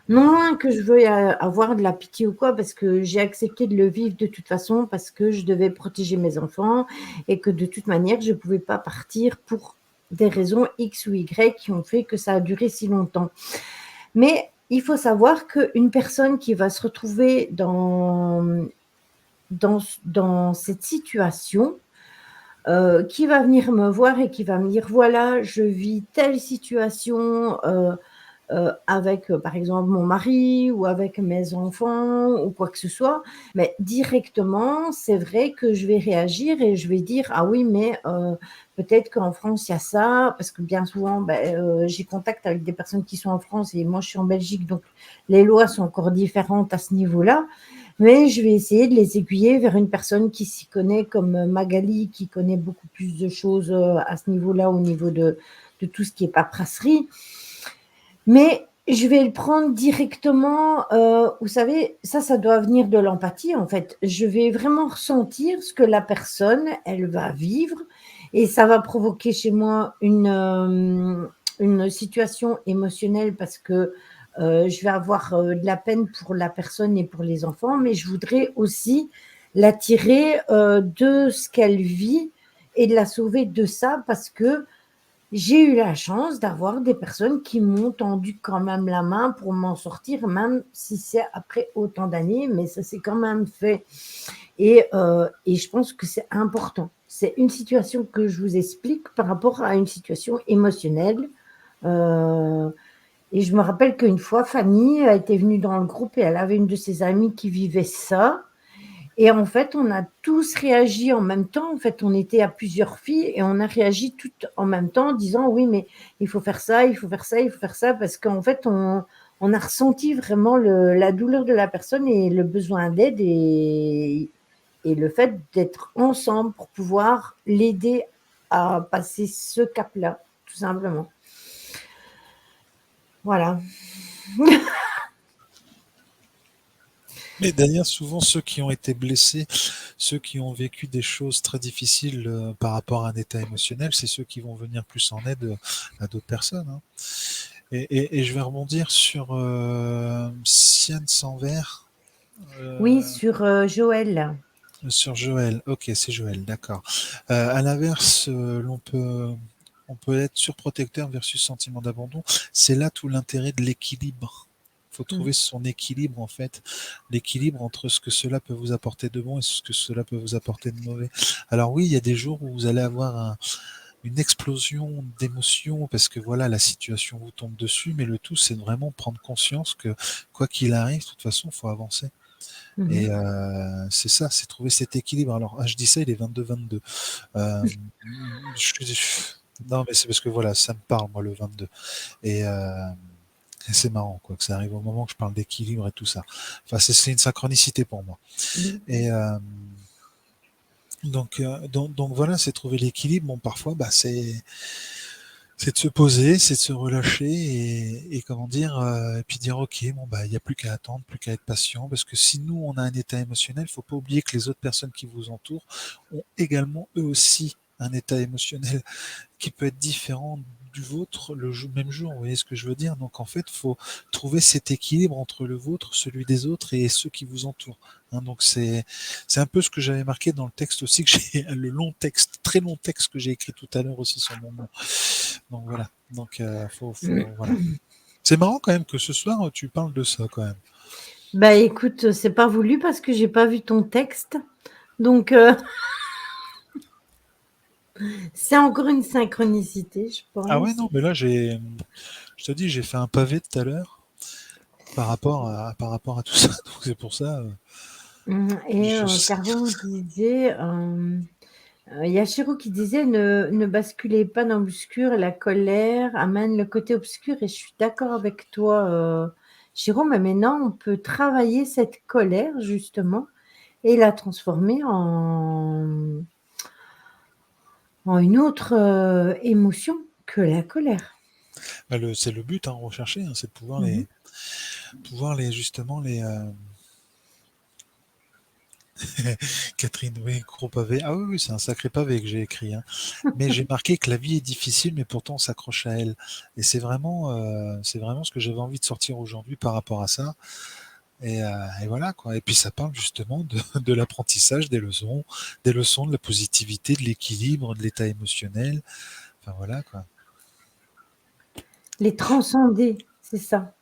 Non loin que je veuille avoir de la pitié ou quoi, parce que j'ai accepté de le vivre de toute façon, parce que je devais protéger mes enfants et que de toute manière, je ne pouvais pas partir pour des raisons X ou Y qui ont fait que ça a duré si longtemps. Mais il faut savoir qu'une personne qui va se retrouver dans cette situation, qui va venir me voir et qui va me dire, voilà, je vis telle situation, avec, par exemple, mon mari ou avec mes enfants ou quoi que ce soit, mais directement, c'est vrai que je vais réagir et je vais dire: «Ah oui, mais peut-être qu'en France, il y a ça», parce que bien souvent, j'ai contact avec des personnes qui sont en France et moi, je suis en Belgique, donc les lois sont encore différentes à ce niveau-là. Mais je vais essayer de les aiguiller vers une personne qui s'y connaît, comme Magali, qui connaît beaucoup plus de choses, à ce niveau-là, au niveau de tout ce qui est paperasserie. Mais je vais le prendre directement, vous savez, ça doit venir de l'empathie, en fait. Je vais vraiment ressentir ce que la personne, elle va vivre et ça va provoquer chez moi une situation émotionnelle parce que, je vais avoir, de la peine pour la personne et pour les enfants, mais je voudrais aussi la tirer, de ce qu'elle vit et de la sauver de ça parce que j'ai eu la chance d'avoir des personnes qui m'ont tendu quand même la main pour m'en sortir, même si c'est après autant d'années, mais ça s'est quand même fait et je pense que c'est important. C'est une situation que je vous explique par rapport à une situation émotionnelle, heu et je me rappelle qu'une fois, Fanny a été venue dans le groupe et elle avait une de ses amies qui vivait ça et en fait, on a tous réagi en même temps. En fait, on était à plusieurs filles et on a réagi toutes en même temps en disant: «Oui, mais il faut faire ça, il faut faire ça, il faut faire ça», parce qu'en fait, on a ressenti vraiment la douleur de la personne et le besoin d'aide et le fait d'être ensemble pour pouvoir l'aider à passer ce cap-là, tout simplement. Voilà. Mais d'ailleurs, souvent, ceux qui ont été blessés, ceux qui ont vécu des choses très difficiles par rapport à un état émotionnel, c'est ceux qui vont venir plus en aide à d'autres personnes. Hein. Et je vais rebondir sur Sienne Sanvert, Oui, sur, Joël. sur Joël. Ok, c'est Joël, d'accord. À l'inverse, on peut être surprotecteur versus sentiment d'abandon. C'est là tout l'intérêt de l'équilibre. Il faut Mmh. trouver son équilibre en fait, l'équilibre entre ce que cela peut vous apporter de bon et ce que cela peut vous apporter de mauvais. Alors oui, il y a des jours où vous allez avoir une explosion d'émotions parce que voilà, la situation vous tombe dessus, mais le tout c'est de vraiment prendre conscience que quoi qu'il arrive, de toute façon, il faut avancer. Mmh. Et c'est ça, c'est trouver cet équilibre. Alors, je dis ça, il est 22-22. Euh, non, mais c'est parce que voilà, ça me parle, moi, le 22. Et c'est marrant, quoi, que ça arrive au moment que je parle d'équilibre et tout ça. Enfin, c'est une synchronicité pour moi. Mmh. Et donc voilà, c'est trouver l'équilibre. Bon, parfois, bah, c'est de se poser, c'est de se relâcher et comment dire, et puis dire ok, bon bah il n'y a plus qu'à attendre, plus qu'à être patient, parce que si nous on a un état émotionnel, il faut pas oublier que les autres personnes qui vous entourent ont également eux aussi un état émotionnel qui peut être différent du vôtre même jour, vous voyez ce que je veux dire? Donc en fait, il faut trouver cet équilibre entre le vôtre, celui des autres et ceux qui vous entourent. Hein, donc c'est un peu ce que j'avais marqué dans le texte aussi, que j'ai le long texte, très long texte que j'ai écrit tout à l'heure aussi sur mon nom. Donc voilà. Donc voilà. C'est marrant quand même que ce soir tu parles de ça quand même. Bah, écoute, c'est pas voulu parce que j'ai pas vu ton texte, donc c'est encore une synchronicité, je Ah ouais pense. non, mais là je te dis, j'ai fait un pavé tout à l'heure par rapport à tout ça. Donc c'est pour ça. Et Je- Caro disait, il y a Chiro qui disait: «Ne basculez pas dans l'obscur, la colère amène le côté obscur» et je suis d'accord avec toi, Chiro, mais maintenant on peut travailler cette colère justement et la transformer en une autre émotion que la colère. Bah, c'est le but, hein, recherché, hein, c'est de pouvoir Mhm. justement Catherine, oui, gros pavé. Ah oui, oui, c'est un sacré pavé que j'ai écrit, hein. Mais j'ai marqué que la vie est difficile, mais pourtant on s'accroche à elle. Et c'est vraiment ce que j'avais envie de sortir aujourd'hui par rapport à ça. Et voilà quoi. Et puis ça parle justement de l'apprentissage des leçons de la positivité, de l'équilibre, de l'état émotionnel. Enfin voilà quoi. Les transcender, c'est ça.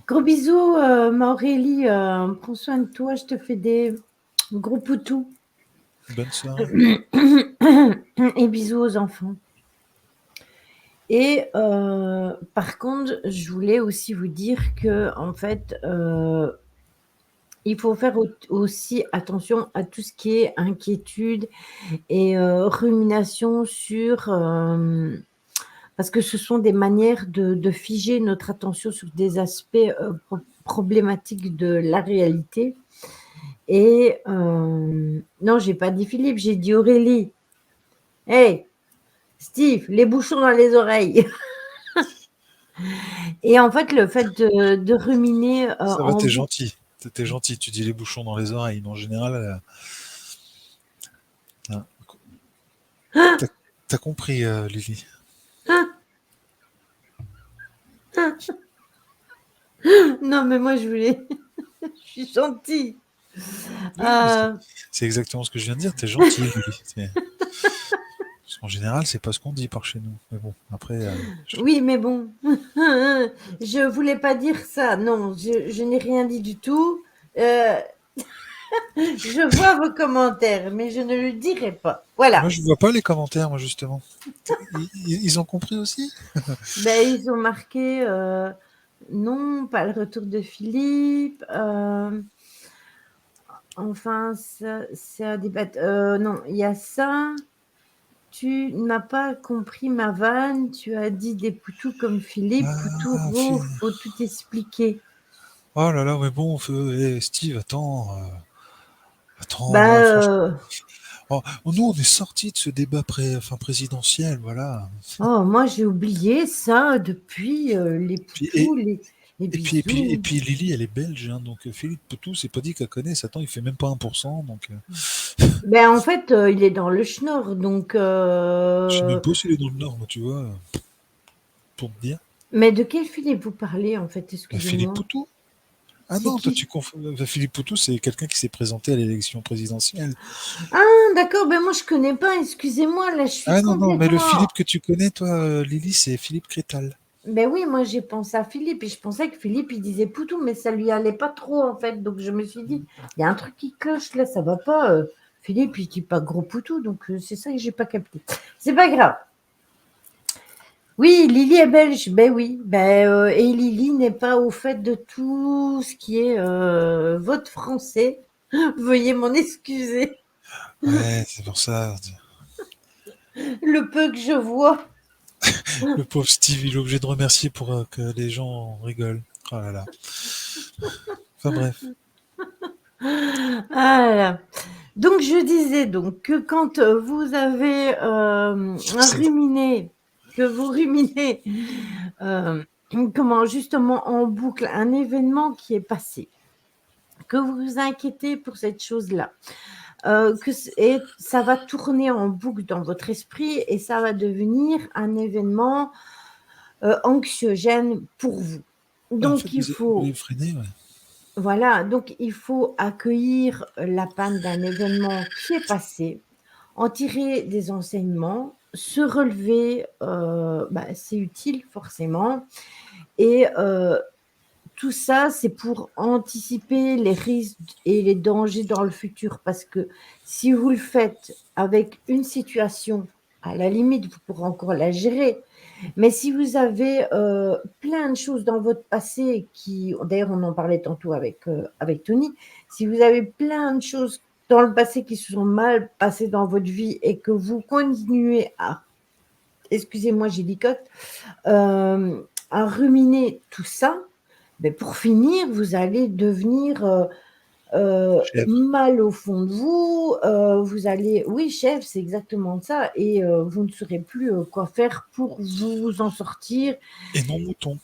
Gros bisous, Aurélie. Prends soin de toi. Je te fais des gros poutous. Bonne soirée. Et bisous aux enfants. Et par contre, je voulais aussi vous dire que en fait, il faut faire aussi attention à tout ce qui est inquiétude et rumination sur, parce que ce sont des manières de figer notre attention sur des aspects, problématiques de la réalité et non, j'ai pas dit Philippe, j'ai dit Aurélie. Hey, Steve, les bouchons dans les oreilles. Et en fait, le fait de ruminer, Ça va, en t'es boucle. gentil. T'es gentil, tu dis les bouchons dans les oreilles. Mais en général, hein, t'as t'as compris, Lily. Non, mais moi, je voulais je suis gentille. Oui, mais Heu, c'est exactement ce que je viens de dire. T'es gentil, Lily. Parce qu'en général, c'est pas ce qu'on dit par chez nous. Mais bon, après, oui, mais bon, je voulais pas dire ça. Non, je n'ai rien dit du tout. Heu, je vois vos commentaires, mais je ne le dirai pas. moi, Voilà. je vois pas les commentaires, moi, justement. Ils ont compris aussi? Ben, ils ont marqué, non, pas le retour de Philippe, enfin, ça c'est à débattre. Non, il y a ça. Tu n'as pas compris ma vanne, tu as dit des poutous comme Philippe, Ah, Poutoureau, faut tout expliquer. oh là là, mais bon, Steve, attends, Bah, là, franchement. Oh, nous, on est sortis de ce débat présidentiel, voilà. oh, moi j'ai oublié ça depuis les Puis, poutous, les et bisous. puis Lily, elle est belge, hein, donc Philippe Poutou, c'est pas dit qu'elle connaît. Attends, il fait même pas 1%, donc Ben, en fait, il est dans le schnorr, donc. je sais même pas s'il est dans le Nord, moi, tu vois, pour te dire. Mais de quel Philippe vous parlez, en fait, Bah, Philippe excusez-moi? Poutou. Ah C'est non, toi, qui? tu confonds. Philippe Poutou, c'est quelqu'un qui s'est présenté à l'élection présidentielle. Ah, d'accord, ben moi je connais pas, excusez-moi, là je suis Ah non, non, mais le complètement. Philippe que tu connais, toi, Lily, c'est Philippe Crétal. Ben oui, moi j'ai pensé à Philippe et je pensais que Philippe il disait Poutou, mais ça lui allait pas trop en fait. Donc je me suis dit, il y a un truc qui cloche là, ça va pas. Philippe il dit pas gros Poutou, donc c'est ça que j'ai pas capté. C'est pas grave. Oui, Lily est belge, ben oui. Ben, et Lily n'est pas au fait de tout ce qui est vote français. Veuillez m'en excuser. Ouais, c'est pour ça. Le peu que je vois. Le pauvre Steve, il est obligé de remercier pour que les gens rigolent. Oh là là. Enfin bref. Ah là là. Donc je disais donc que quand vous avez un C'est ruminé, que vous ruminez, euh, comment justement en boucle un événement qui est passé, que vous vous inquiétez pour cette chose-là, et ça va tourner en boucle dans votre esprit et ça va devenir un événement anxiogène pour vous. en fait, Donc il vous faut avez freiné, ouais. voilà, donc il faut accueillir la panne d'un événement qui est passé, en tirer des enseignements, se relever, bah, c'est utile forcément et tout ça, c'est pour anticiper les risques et les dangers dans le futur. Parce que si vous le faites avec une situation, à la limite, vous pourrez encore la gérer. Mais si vous avez, plein de choses dans votre passé qui d'ailleurs, on en parlait tantôt avec Tony. Si vous avez plein de choses dans le passé qui se sont mal passées dans votre vie et que vous continuez à excusez-moi, j'édicote, à ruminer tout ça, beh, pour finir, vous allez devenir, Chèvre. mal au fond de vous, vous allez oui, chèvre, c'est exactement ça et vous ne saurez plus, quoi faire pour vous en sortir Et non mouton.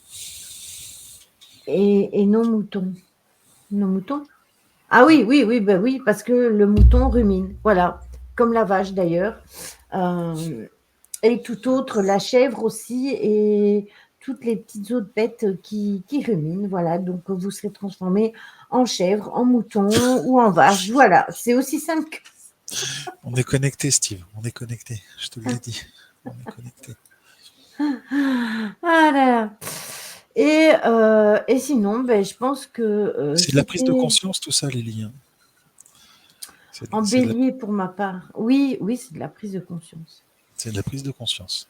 et non mouton. Non mouton? Ah oui, oui, oui, bah, oui, parce que le mouton rumine, voilà, comme la vache d'ailleurs, hem et tout autre, la chèvre aussi et toutes les petites autres bêtes qui ruminent, voilà, donc vous serez transformé en chèvre, en mouton ou en vache, voilà, c'est aussi simple que On est connecté, Steve. On est connecté. Je te l'ai dit. On est connecté. ah là là et sinon, beh, je pense que, C'est de la prise de c'était conscience, tout ça, Lily, hein. en C'est de la, bélier pour ma part. Oui, oui, c'est de la prise de conscience c'est de la prise de conscience.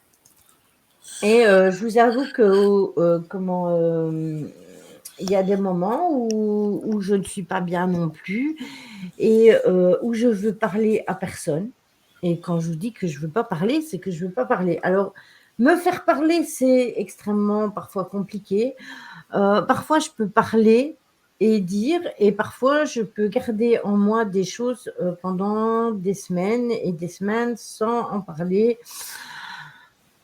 et je vous avoue que, comment, il y a des moments où je ne suis pas bien non plus et où je veux parler à personne et quand je vous dis que je veux pas parler, c'est que je veux pas parler. Alors, me faire parler, c'est extrêmement parfois compliqué. Parfois je peux parler et dire et parfois je peux garder en moi des choses, pendant des semaines et des semaines sans en parler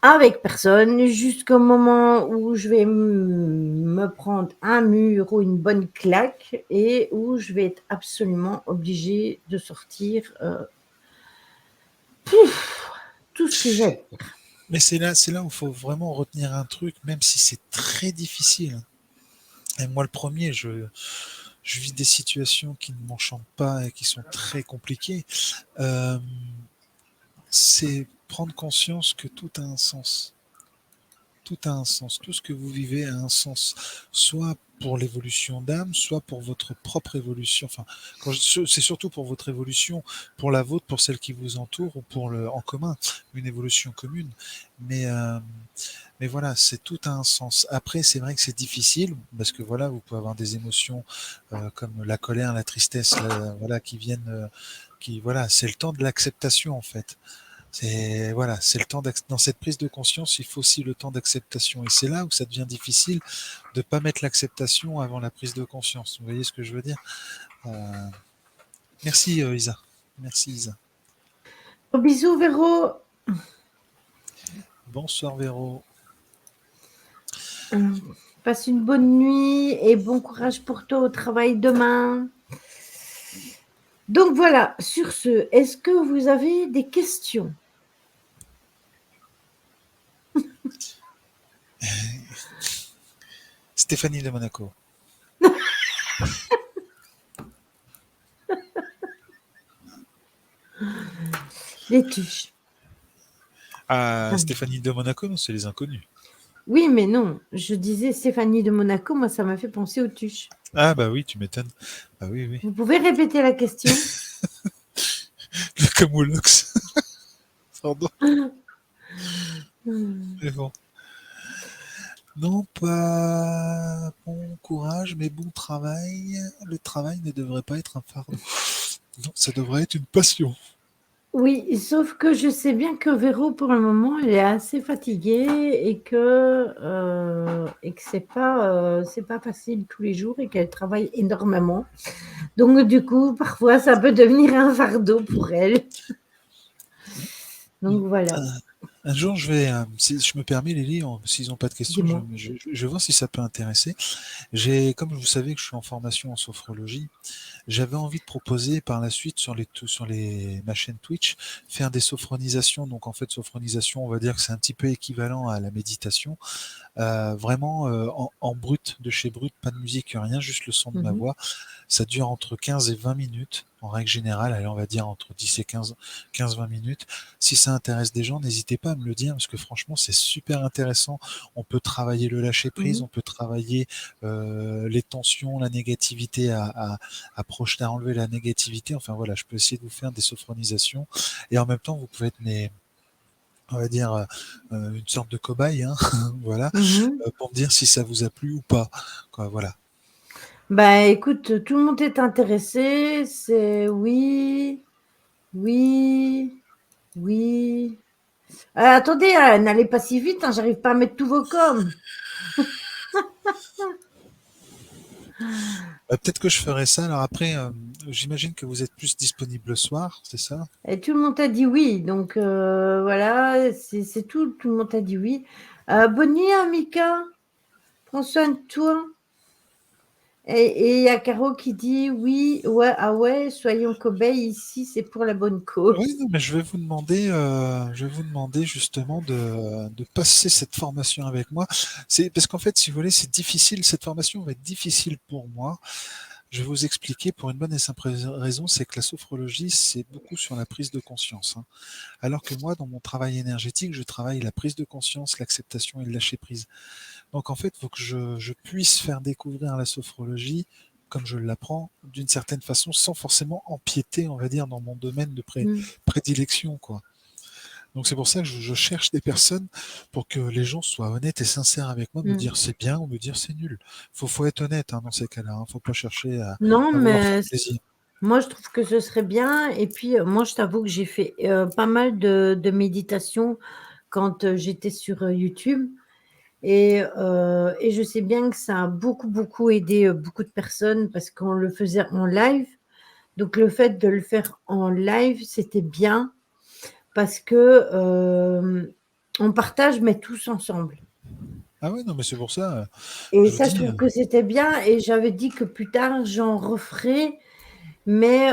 avec personne, jusqu'au moment où je vais me prendre un mur ou une bonne claque et où je vais être absolument obligée de sortir, tout ce que j'ai à dire. Mais c'est là où il faut vraiment retenir un truc, même si c'est très difficile. Et moi, le premier, je vis des situations qui ne m'enchantent pas et qui sont très compliquées. Euh, c'est prendre conscience que tout a un sens. Tout a un sens. Tout ce que vous vivez a un sens. Soit pour l'évolution d'âme, soit pour votre propre évolution. Enfin, c'est surtout pour votre évolution, pour la vôtre, pour celle qui vous entoure ou pour le en commun, une évolution commune. Mais mais voilà, c'est tout a un sens. Après, c'est vrai que c'est difficile parce que voilà, vous pouvez avoir des émotions comme la colère, la tristesse, voilà, qui viennent, qui voilà, c'est le temps de l'acceptation en fait. C'est voilà, c'est le temps dans cette prise de conscience, il faut aussi le temps d'acceptation. Et c'est là où ça devient difficile de pas mettre l'acceptation avant la prise de conscience. Vous voyez ce que je veux dire? Euh, Merci Isa. Merci Isa. Gros bisous Véro, Bonsoir Véro. passe une bonne nuit et bon courage pour toi au travail demain. Donc voilà, sur ce, est-ce que vous avez des questions? Stéphanie de Monaco. Les tuches. Ah, Ah. Stéphanie de Monaco, non, c'est les inconnus. Oui, mais non, je disais Stéphanie de Monaco, moi ça m'a fait penser aux tuches. Ah bah oui, tu m'étonnes. Bah oui, oui. Vous pouvez répéter la question? Le Camoulox. Pardon. Mmh. Mais bon. Non, pas bon courage, mais bon travail. Le travail ne devrait pas être un fardeau. Non, ça devrait être une passion. Oui, sauf que je sais bien que Véro, pour le moment, elle est assez fatiguée et que c'est pas facile tous les jours et qu'elle travaille énormément. Donc du coup, parfois, ça peut devenir un fardeau pour elle. Donc voilà, Un jour, je vais, si je me permets, Lily, s'ils n'ont pas de questions, dis-moi. je vais voir si ça peut intéresser. J'ai, comme vous savez que je suis en formation en sophrologie, j'avais envie de proposer par la suite sur ma chaîne Twitch, faire des sophronisations. Donc en fait, sophronisation, on va dire que c'est un petit peu équivalent à la méditation. Vraiment en brut, de chez brut, pas de musique, rien, juste le son de ma Mmh. voix. Ça dure entre 15 et 20 minutes, en règle générale. Allez, on va dire entre 10 et 15-20 minutes. Si ça intéresse des gens, n'hésitez pas à me le dire, parce que franchement, c'est super intéressant. On peut travailler le lâcher-prise, Mmh. on peut travailler les tensions, la négativité, à projeter, à enlever la négativité. Enfin voilà, je peux essayer de vous faire des sophronisations. Et en même temps, vous pouvez être on va dire, une sorte de cobaye, hein, voilà, Mmh. pour me dire si ça vous a plu ou pas, quoi, voilà. Bah, écoute, tout le monde est intéressé, c'est oui, oui, oui. Attendez, n'allez pas si vite, hein, j'arrive pas à mettre tous vos coms. Peut-être que je ferai ça. Alors après, j'imagine que vous êtes plus disponible le soir, c'est ça? Et tout le monde t'a dit oui, donc voilà, c'est tout, tout le monde t'a dit oui. Bonne nuit, Mika, prends soin de toi. Et il y a Caro qui dit oui, ouais, ah ouais, soyons cobayes ici, c'est pour la bonne Oui, cause. non, mais je vais vous demander justement de passer cette formation avec moi. C'est parce qu'en fait, si vous voulez, c'est difficile. Cette formation va être difficile pour moi. Je vais vous expliquer pour une bonne et simple raison, c'est que la sophrologie, c'est beaucoup sur la prise de conscience, hein. Alors que moi, dans mon travail énergétique, je travaille la prise de conscience, l'acceptation et le lâcher prise. Donc en fait, il faut que je puisse faire découvrir la sophrologie comme je l'apprends, d'une certaine façon, sans forcément empiéter, on va dire, dans mon domaine de Mm, prédilection, quoi. Donc c'est pour ça que je cherche des personnes pour que les gens soient honnêtes et sincères avec moi, me mm. dire c'est bien ou me dire c'est nul. Faut être honnête, hein, dans ces cas-là, hein. Faut pas chercher Non, à vouloir faire mais plaisir. moi, je trouve que ce serait bien. Et puis, moi, je t'avoue que j'ai fait pas mal de méditation quand j'étais sur YouTube. Et je sais bien que ça a beaucoup, beaucoup aidé beaucoup de personnes parce qu'on le faisait en live. Donc, le fait de le faire en live, c'était bien parce que on partage, mais tous ensemble. Ah ouais, non, mais c'est pour ça, Et je vous ça, je dis, trouve que c'était bien. Et j'avais dit que plus tard, j'en referai. Mais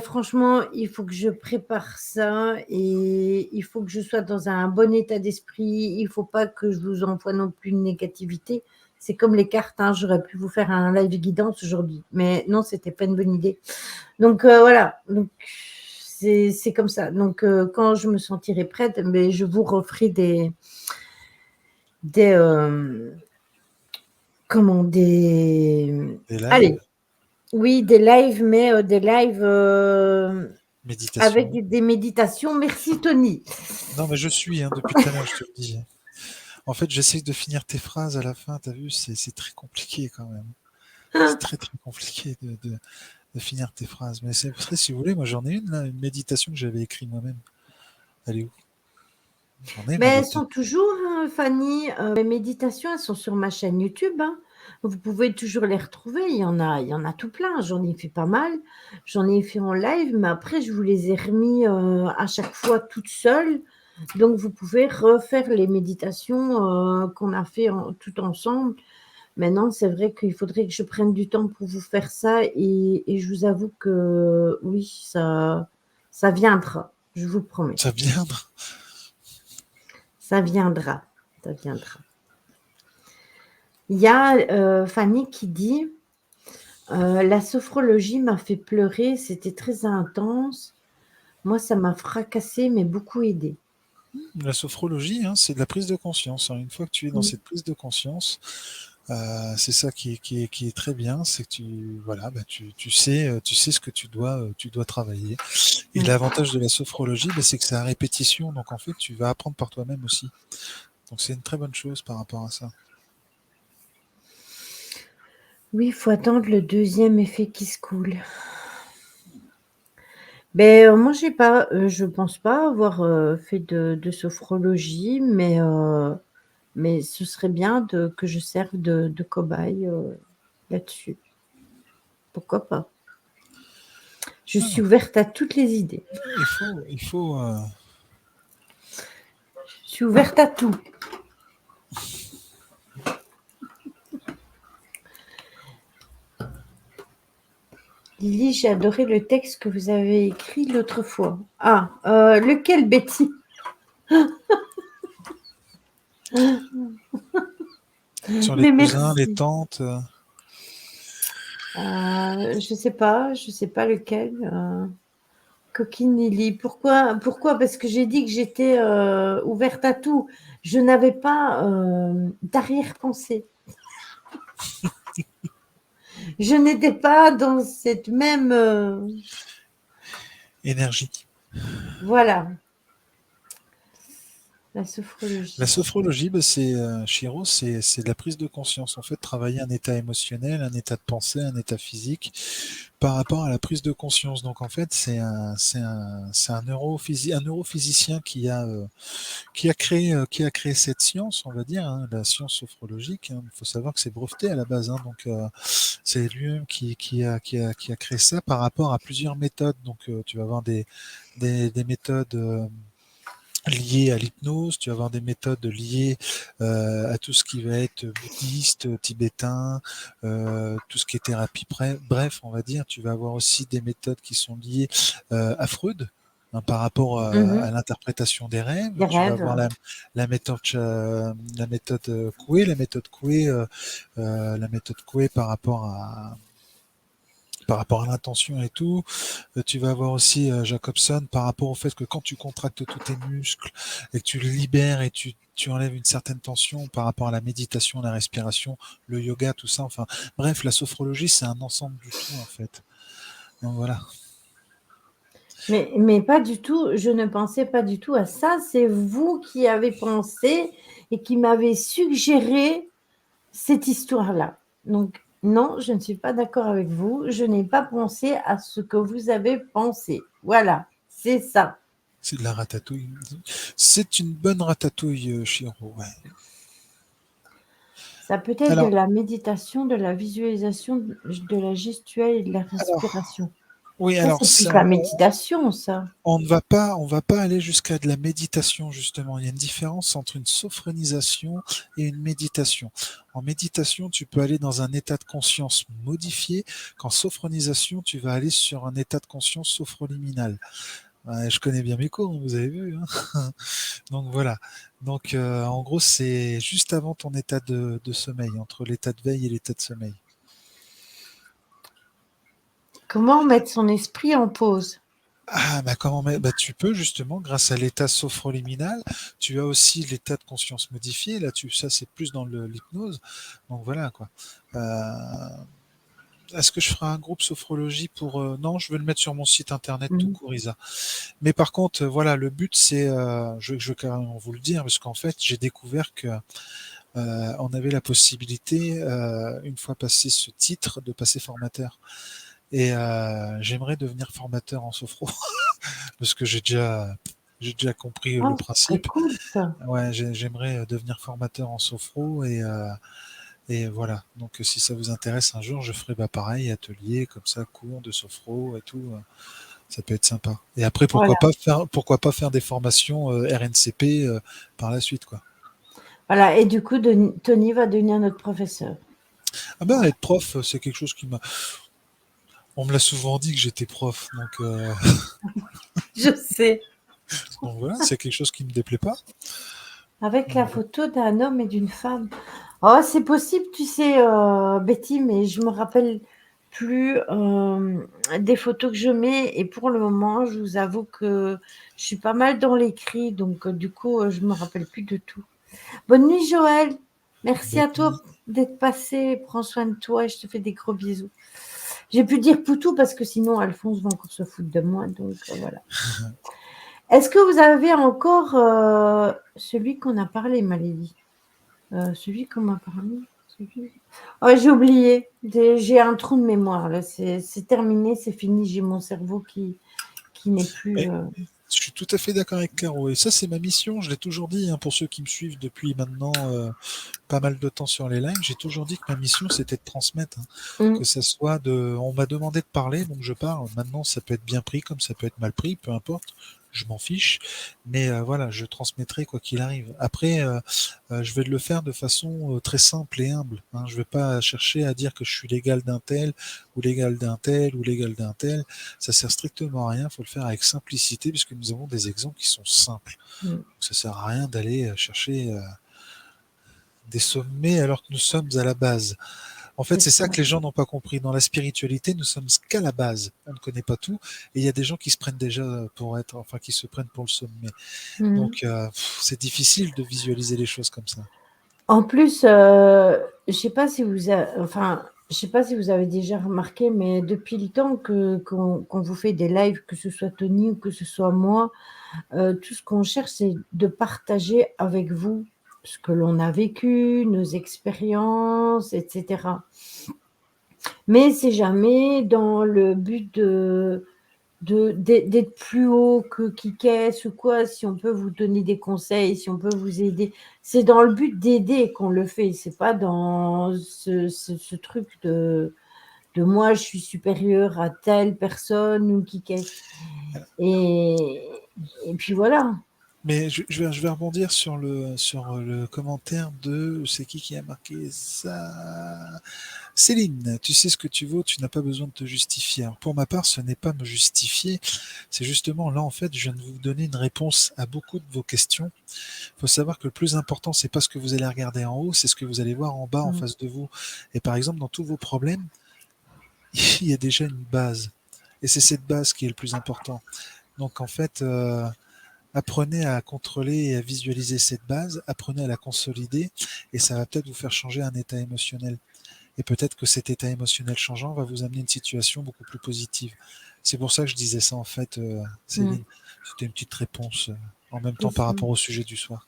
franchement, il faut que je prépare ça et il faut que je sois dans un bon état d'esprit. Il faut pas que je vous envoie non plus une négativité. C'est comme les cartes, hein, j'aurais pu vous faire un live guidance aujourd'hui, mais non, c'était pas une bonne idée. Donc voilà, donc c'est comme ça. Donc quand je me sentirai prête, mais je vous referai des comment des des lives, allez, oui, des lives, mais des lives avec méditation. des méditations. Merci Tony. Non, mais je suis, hein, depuis tout à l'heure, je te le dis. En fait, j'essaie de finir tes phrases à la fin, t'as vu, c'est très compliqué quand même. C'est très très compliqué de finir tes phrases. Mais c'est vrai, si vous voulez, moi j'en ai une là, une méditation que j'avais écrite moi-même. Elle est où? J'en ai Mais ma elles méthode. sont toujours, hein, Fanny, mes méditations, elles sont sur ma chaîne YouTube, hein. Vous pouvez toujours les retrouver. Il y en a tout plein. J'en ai fait pas mal. J'en ai fait en live, mais après, je vous les ai remis à chaque fois toute seule. Donc, vous pouvez refaire les méditations qu'on a fait tout ensemble. Maintenant, c'est vrai qu'il faudrait que je prenne du temps pour vous faire ça et je vous avoue que oui, ça viendra, je vous promets. Ça vient. Ça viendra, ça viendra. Il y a Fanny qui dit la sophrologie m'a fait pleurer, c'était très intense. Moi, ça m'a fracassé, mais beaucoup aidé. La sophrologie, hein, c'est de la prise de conscience, hein. Une fois que tu es dans Mm. cette prise de conscience, c'est ça qui est très bien, c'est que voilà, bah, tu sais ce que tu dois travailler. Et Ouais. l'avantage de la sophrologie, bah, c'est que c'est à répétition, donc en fait, tu vas apprendre par toi-même aussi. Donc c'est une très bonne chose par rapport à ça. Oui, il faut attendre le deuxième effet qui se coule. Ben, moi, j'ai pas, je pense pas avoir fait de sophrologie, mais ce serait bien que je serve de cobaye là-dessus. Pourquoi pas? Je Non, suis non, ouverte à toutes les idées. il faut, Je suis ouverte à tout. Lily, j'ai adoré le texte que vous avez écrit l'autre fois. Ah, lequel, Betty? sur les Mais cousins, les merci. tantes, Je sais pas lequel. Coquine Lily. Pourquoi? Parce que j'ai dit que j'étais ouverte à tout. Je n'avais pas d'arrière-pensée. Je n'étais pas dans cette même... énergie. voilà. La La sophrologie. sophrologie, Chiro, c'est de la prise de conscience. En fait, travailler un état émotionnel, un état de pensée, un état physique par rapport à la prise de conscience. Donc, en fait, c'est un neurophysicien qui a créé cette science, on va dire, hein, la science sophrologique. Hein. Il faut savoir que c'est breveté à la base. Hein, donc, c'est lui-même qui a créé ça par rapport à plusieurs méthodes. Donc, tu vas avoir des méthodes liées à l'hypnose, tu vas avoir des méthodes liées à tout ce qui va être bouddhiste, tibétain, tout ce qui est thérapie. Bref, on va dire, tu vas avoir aussi des méthodes qui sont liées à Freud. Hein, par rapport à Mhm. l'interprétation des rêves, Des tu vas avoir rêves. la méthode Coué, la méthode Coué par rapport à l'intention et tout. Tu vas avoir aussi Jacobson par rapport au fait que quand tu contractes tous tes muscles et que tu les libères et tu enlèves une certaine tension par rapport à la méditation, la respiration, le yoga, tout ça. Enfin, bref, la sophrologie, c'est un ensemble du tout, en fait. Donc voilà. Mais pas du tout, je ne pensais pas du tout à ça. C'est vous qui avez pensé et qui m'avez suggéré cette histoire-là. Donc, non, je ne suis pas d'accord avec vous. Je n'ai pas pensé à ce que vous avez pensé. Voilà, c'est ça. C'est de la ratatouille. C'est une bonne ratatouille, Chiro. Ouais. Ça peut être de Alors, la méditation, de la visualisation, de la gestuelle et de la alors, respiration. oui, Ça, alors c'est plus ça, la méditation, ça. on va pas aller jusqu'à de la méditation, justement. Il y a une différence entre une sophronisation et une méditation. En méditation, tu peux aller dans un état de conscience modifié, qu'en sophronisation, tu vas aller sur un état de conscience sophroliminal. Ouais, je connais bien mes cours, hein, vous avez vu, hein. Donc voilà. Donc en gros, c'est juste avant ton état de sommeil, entre l'état de veille et l'état de sommeil. Comment mettre son esprit en pause? Ah, bah comment bah, tu peux justement, grâce à l'état sophroliminal, tu as aussi l'état de conscience modifié. Là, ça c'est plus dans l'hypnose. Donc voilà quoi. Est-ce que je ferai un groupe sophrologie pour non, je vais le mettre sur mon site internet tout Mhm. court, Isa. Mais par contre, voilà, le but c'est, je vais carrément vous le dire, parce qu'en fait, j'ai découvert que on avait la possibilité, une fois passé ce titre, de passer formateur. Et j'aimerais devenir formateur en sophro. Parce que j'ai déjà compris Ah, le c'est très principe. cool, ça. Ouais, j'aimerais devenir formateur en sophro et voilà. Donc si ça vous intéresse un jour, je ferai pareil, atelier comme ça, cours de sophro et tout. Ça peut être sympa. Et après, Voilà. pourquoi pas faire des formations RNCP par la suite, quoi. Voilà. Et du coup, Tony va devenir notre professeur. Ah ben, Voilà. être prof, c'est quelque chose qui m'a. On me l'a souvent dit que j'étais prof, Je sais. donc voilà, c'est quelque chose qui me déplaît pas. Avec la Donc, voilà. photo d'un homme et d'une femme. Oh, c'est possible, tu sais, Betty, mais je me rappelle plus des photos que je mets. Et pour le moment, je vous avoue que je suis pas mal dans l'écrit, donc du coup, je me rappelle plus de tout. Bonne nuit, Joël. Merci à Bonne toi nuit. d'être passé. Prends soin de toi et je te fais des gros bisous. J'ai pu dire Poutou parce que sinon Alphonse va encore se foutre de moi, donc voilà. Est-ce que vous avez encore celui qu'on a parlé, Malélie? Celui qu'on m'a parlé? Oh, j'ai oublié. J'ai un trou de mémoire là. C'est terminé, c'est fini. J'ai mon cerveau qui n'est plus. Mais je suis tout à fait d'accord avec Caro. Et ça, c'est ma mission. Je l'ai toujours dit, hein, pour ceux qui me suivent depuis maintenant pas mal de temps sur les lives. J'ai toujours dit que ma mission, c'était de transmettre. Hein. Que ça soit de. On m'a demandé de parler, donc je parle. Maintenant, ça peut être bien pris comme ça peut être mal pris, peu importe. Je m'en fiche. Mais voilà, je transmettrai quoi qu'il arrive. Après, je vais le faire de façon très simple et humble. Hein. Je ne vais pas chercher à dire que je suis l'égal d'un tel, ou l'égal d'un tel, ou l'égal d'un tel. Ça sert strictement à rien. Il faut le faire avec simplicité, puisque nous avons des exemples qui sont simples. Mm. Donc, ça sert à rien d'aller chercher des sommets alors que nous sommes à la base. En fait, C'est c'est ça. ça que les gens n'ont pas compris. Dans la spiritualité, nous sommes qu'à la base. On ne connaît pas tout. Et il y a des gens qui se prennent déjà qui se prennent pour le sommet. Mm. Donc, c'est difficile de visualiser les choses comme ça. En plus, je sais pas si vous, enfin, je sais pas si vous avez déjà remarqué, mais depuis le temps qu'on vous fait des lives, que ce soit Tony ou que ce soit moi, tout ce qu'on cherche, c'est de partager avec vous ce que l'on a vécu, nos expériences, et cetera. Mais c'est jamais dans le but d'être plus haut que Kikès ou quoi, si on peut vous donner des conseils, si on peut vous aider. C'est dans le but d'aider qu'on le fait, c'est pas dans ce truc de moi, je suis supérieur à telle personne ou Kikès. Et, et puis voilà. Mais je vais rebondir sur le commentaire de... C'est qui a marqué ça? Céline, tu sais ce que tu vaux, tu n'as pas besoin de te justifier. Alors, pour ma part, ce n'est pas me justifier, c'est justement là, en fait, je viens de vous donner une réponse à beaucoup de vos questions. Il faut savoir que le plus important, c'est pas ce que vous allez regarder en haut, c'est ce que vous allez voir en bas, en face de vous. Et par exemple, dans tous vos problèmes, il y a déjà une base. Et c'est cette base qui est le plus important. Donc, en fait, apprenez à contrôler et à visualiser cette base, apprenez à la consolider, et ça va peut-être vous faire changer un état émotionnel. Et peut-être que cet état émotionnel changeant va vous amener une situation beaucoup plus positive. C'est pour ça que je disais ça en fait, Céline. C'était une petite réponse en même C'est temps par ça. rapport au sujet du soir.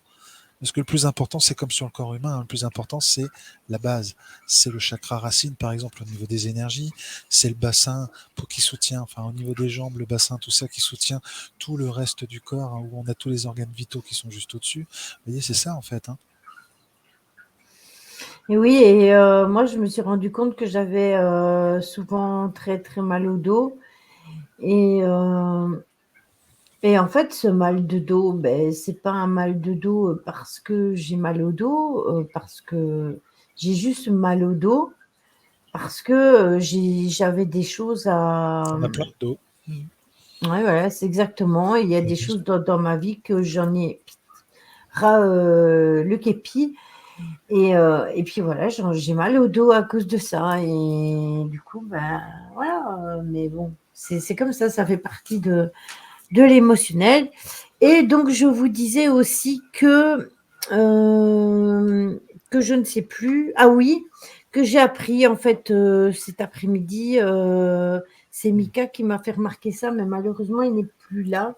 Parce que le plus important, c'est comme sur le corps humain, hein, le plus important, c'est la base. C'est le chakra racine, par exemple, au niveau des énergies. C'est le bassin pour qui soutient, enfin, au niveau des jambes, le bassin, tout ça qui soutient tout le reste du corps, hein, où on a tous les organes vitaux qui sont juste au-dessus. Vous voyez, c'est ça, en fait. Hein. Et oui, et moi, je me suis rendu compte que j'avais souvent très, très mal au dos. Et, et en fait, ce mal de dos, ben, c'est pas un mal de dos parce que j'ai mal au dos, parce que j'ai juste mal au dos, parce que j'avais des choses à... On a plein de dos. Ouais, voilà, c'est exactement. Il y a des choses dans ma vie que j'en ai le képi. Et puis voilà, j'ai mal au dos à cause de ça. Et du coup, ben voilà. Mais bon, c'est comme ça fait partie de l'émotionnel. Et donc, je vous disais aussi que je ne sais plus. Ah oui, que j'ai appris en fait cet après-midi. C'est Mika qui m'a fait remarquer ça, mais malheureusement, il n'est plus là.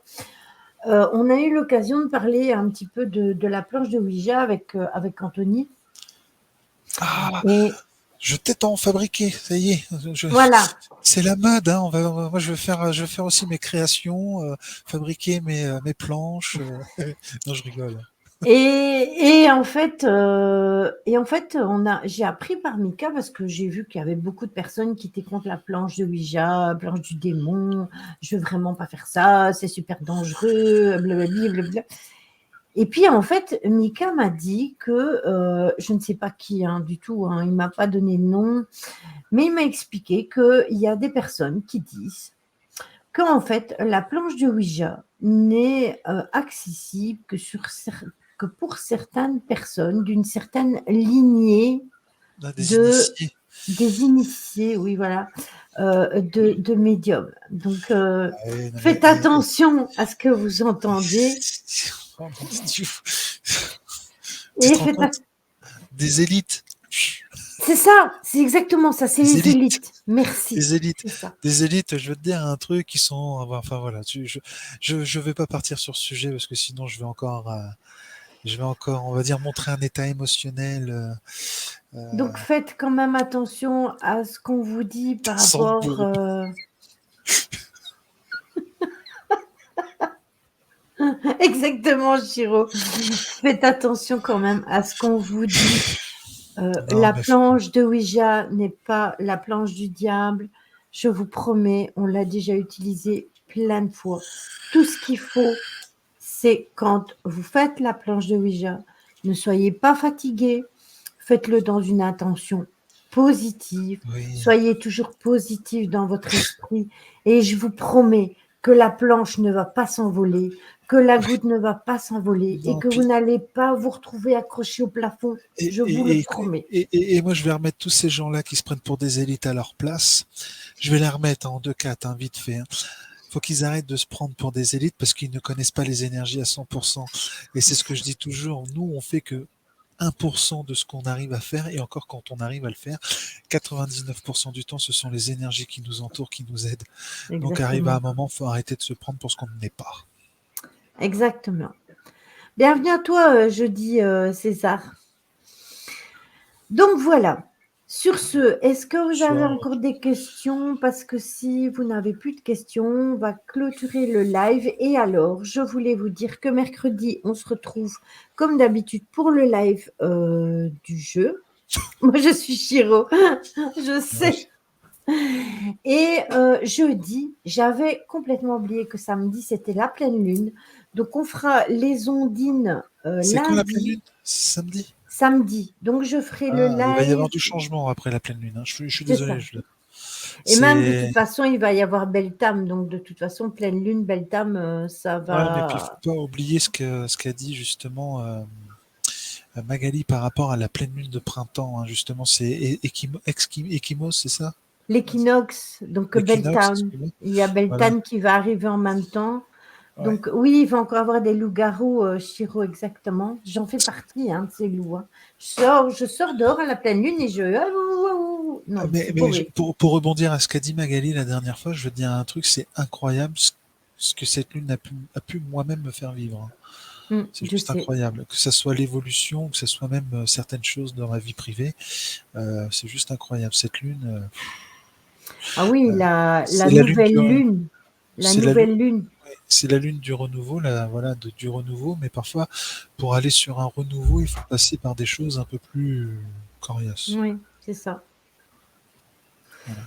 On a eu l'occasion de parler un petit peu de la planche de Ouija avec Anthony. Ah, Et je t'ai en fabriquer, ça y est. voilà. C'est la mode, hein. Moi, je vais faire aussi mes créations, fabriquer mes planches. Non, je rigole. Et en fait, j'ai appris par Mika parce que j'ai vu qu'il y avait beaucoup de personnes qui étaient contre la planche de Ouija, planche du démon. Je veux vraiment pas faire ça, c'est super dangereux, blablabla, blablabla. Et puis en fait, Mika m'a dit que je ne sais pas qui du tout, il m'a pas donné de nom, mais il m'a expliqué qu'il y a des personnes qui disent qu'en fait, la planche de Ouija n'est accessible que pour certaines personnes d'une certaine lignée On a des de, initiés. des initiés, oui, voilà, de médiums. Donc, Ah ouais, non, faites attention à ce que vous entendez Oh mon Dieu. Tu et te rends compte? Des élites. C'est ça, c'est exactement ça, c'est Des les élites. élites. Merci, Des élites. c'est ça. Des élites, je veux te dire un truc, qui sont. Enfin voilà, je vais pas partir sur ce sujet parce que sinon je vais encore, on va dire, montrer un état émotionnel Donc faites quand même attention à ce qu'on vous dit par sans rapport. bourre. Exactement, Chiro. Faites attention quand même à ce qu'on vous dit. Non, La mais planche de Ouija n'est pas la planche du diable. Je vous promets, on l'a déjà utilisée plein de fois. Tout ce qu'il faut, c'est quand vous faites la planche de Ouija, ne soyez pas fatigué, faites-le dans une intention positive, oui. soyez toujours positif dans votre esprit et je vous promets que la planche ne va pas s'envoler, que la Ouais. goutte ne va pas s'envoler et Non, que vous puis n'allez pas vous retrouver accroché au plafond. et, Je vous le et, promets. et moi je vais remettre tous ces gens-là qui se prennent pour des élites à leur place. Je vais les remettre en 2-4, hein, vite fait. Hein. Faut qu'ils arrêtent de se prendre pour des élites parce qu'ils ne connaissent pas les énergies à 100%. Et c'est ce que je dis toujours. Nous, on fait que 1% de ce qu'on arrive à faire, et encore quand on arrive à le faire, 99% du temps, ce sont les énergies qui nous entourent, qui nous aident. Donc arrive à un Exactement. moment, il faut arrêter de se prendre pour ce qu'on n'est pas. Exactement. Bienvenue à toi, jeudi, César. Donc voilà. Sur ce, est-ce que vous avez Bonsoir. encore des questions? Parce que si vous n'avez plus de questions, on va clôturer le live. Et alors, je voulais vous dire que mercredi, on se retrouve comme d'habitude pour le live du jeu. Moi, je suis Chiro, je sais. Et jeudi, j'avais complètement oublié que samedi, c'était la pleine lune. Donc, on fera les ondines C'est quand la pleine lundi, lune? Samedi? samedi. Donc, je ferai le Ah, il va y avoir live. du changement après la pleine lune, hein. Je suis C'est ça. désolé. Et même de toute C'est façon, il va y avoir Beltame. Donc, de toute façon, pleine lune, Beltame, ça ouais, mais puis il faut va. pas oublier ce qu'a dit justement Magali par rapport à la pleine lune de printemps, hein. Justement, c'est Équimos, c'est ça? L'équinoxe, donc L'équinoxe, Beltane. excusez-moi. Il y a Voilà. Beltane qui va arriver en même temps. Ouais. Donc oui, il va encore avoir des loups-garous, Chiro, exactement. J'en fais partie, hein, de ces loups, hein. Je sors dehors à la pleine lune et je ah, ouh, ouh, ouh. Non, c'est horrible. Pour rebondir à ce qu'a dit Magali la dernière fois, je veux dire un truc, c'est incroyable ce que cette lune a pu moi-même me faire vivre, hein. C'est Je juste sais. incroyable. Que ça soit l'évolution, que ce soit même certaines choses dans ma vie privée, c'est juste incroyable. Cette lune, Ah oui, euh, la c'est la lune nouvelle lune. La c'est la lune, nouvelle lune. ouais, c'est la lune du renouveau, voilà, du renouveau. Mais parfois, pour aller sur un renouveau, il faut passer par des choses un peu plus coriaces. Oui, c'est ça. Voilà.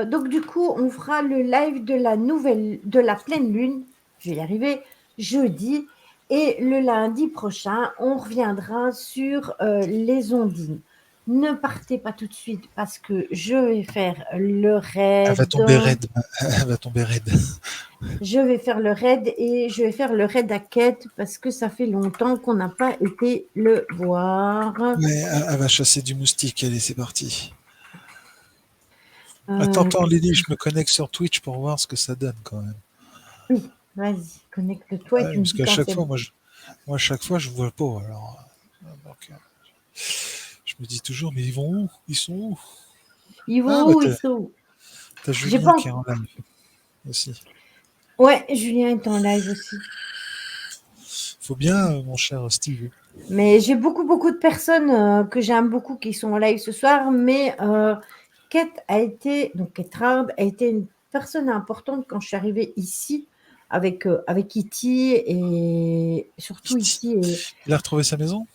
Donc du coup, on fera le live de la pleine lune, je vais y arriver, jeudi, et le lundi prochain, on reviendra sur les ondines. Ne partez pas tout de suite parce que je vais faire le Elle va raid. tomber raide. Elle va tomber raide. Je vais faire le raid et je vais faire le raid à quête parce que ça fait longtemps qu'on n'a pas été le voir. Ouais, elle va chasser du moustique. Allez, c'est parti. Euh, Attends, Lily, je me connecte sur Twitch pour voir ce que ça donne quand même. oui, vas-y, connecte-toi et Ouais, tu me parce dis qu'à quand chaque c'est fois, bon. moi, à chaque fois, je vois pas. Alors, donc, je me dis toujours, mais ils vont où? Ils sont où? Ils Ah, vont bah, où, ils sont? t'as J'ai Julien pas. qui est en live aussi. Ouais, Julien est en live aussi. Faut bien, mon cher Steve. Mais j'ai beaucoup de personnes que j'aime beaucoup qui sont en live ce soir. Mais Kate Rard a été une personne importante quand je suis arrivée ici avec Iti et surtout Iti. Il a retrouvé sa maison?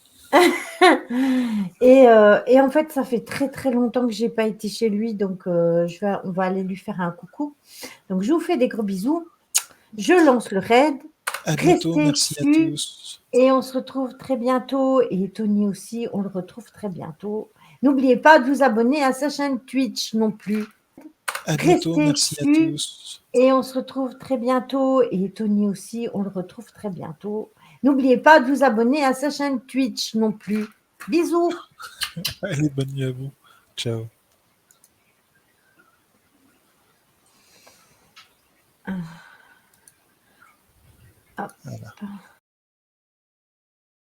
Et en fait, ça fait très longtemps que j'ai pas été chez lui. Donc, on va aller lui faire un coucou. Donc, je vous fais des gros bisous. Je lance le raid. À bientôt, Restez merci à dessus. tous. Et on se retrouve très bientôt. Et Tony aussi, on le retrouve très bientôt. N'oubliez pas de vous abonner à sa chaîne Twitch non plus. À bientôt, Restez merci à dessus. tous. Et on se retrouve très bientôt. Et Tony aussi, on le retrouve très bientôt. N'oubliez pas de vous abonner à sa chaîne Twitch non plus. Bisous. Allez, bonne nuit à vous. Ciao. Hop. Voilà.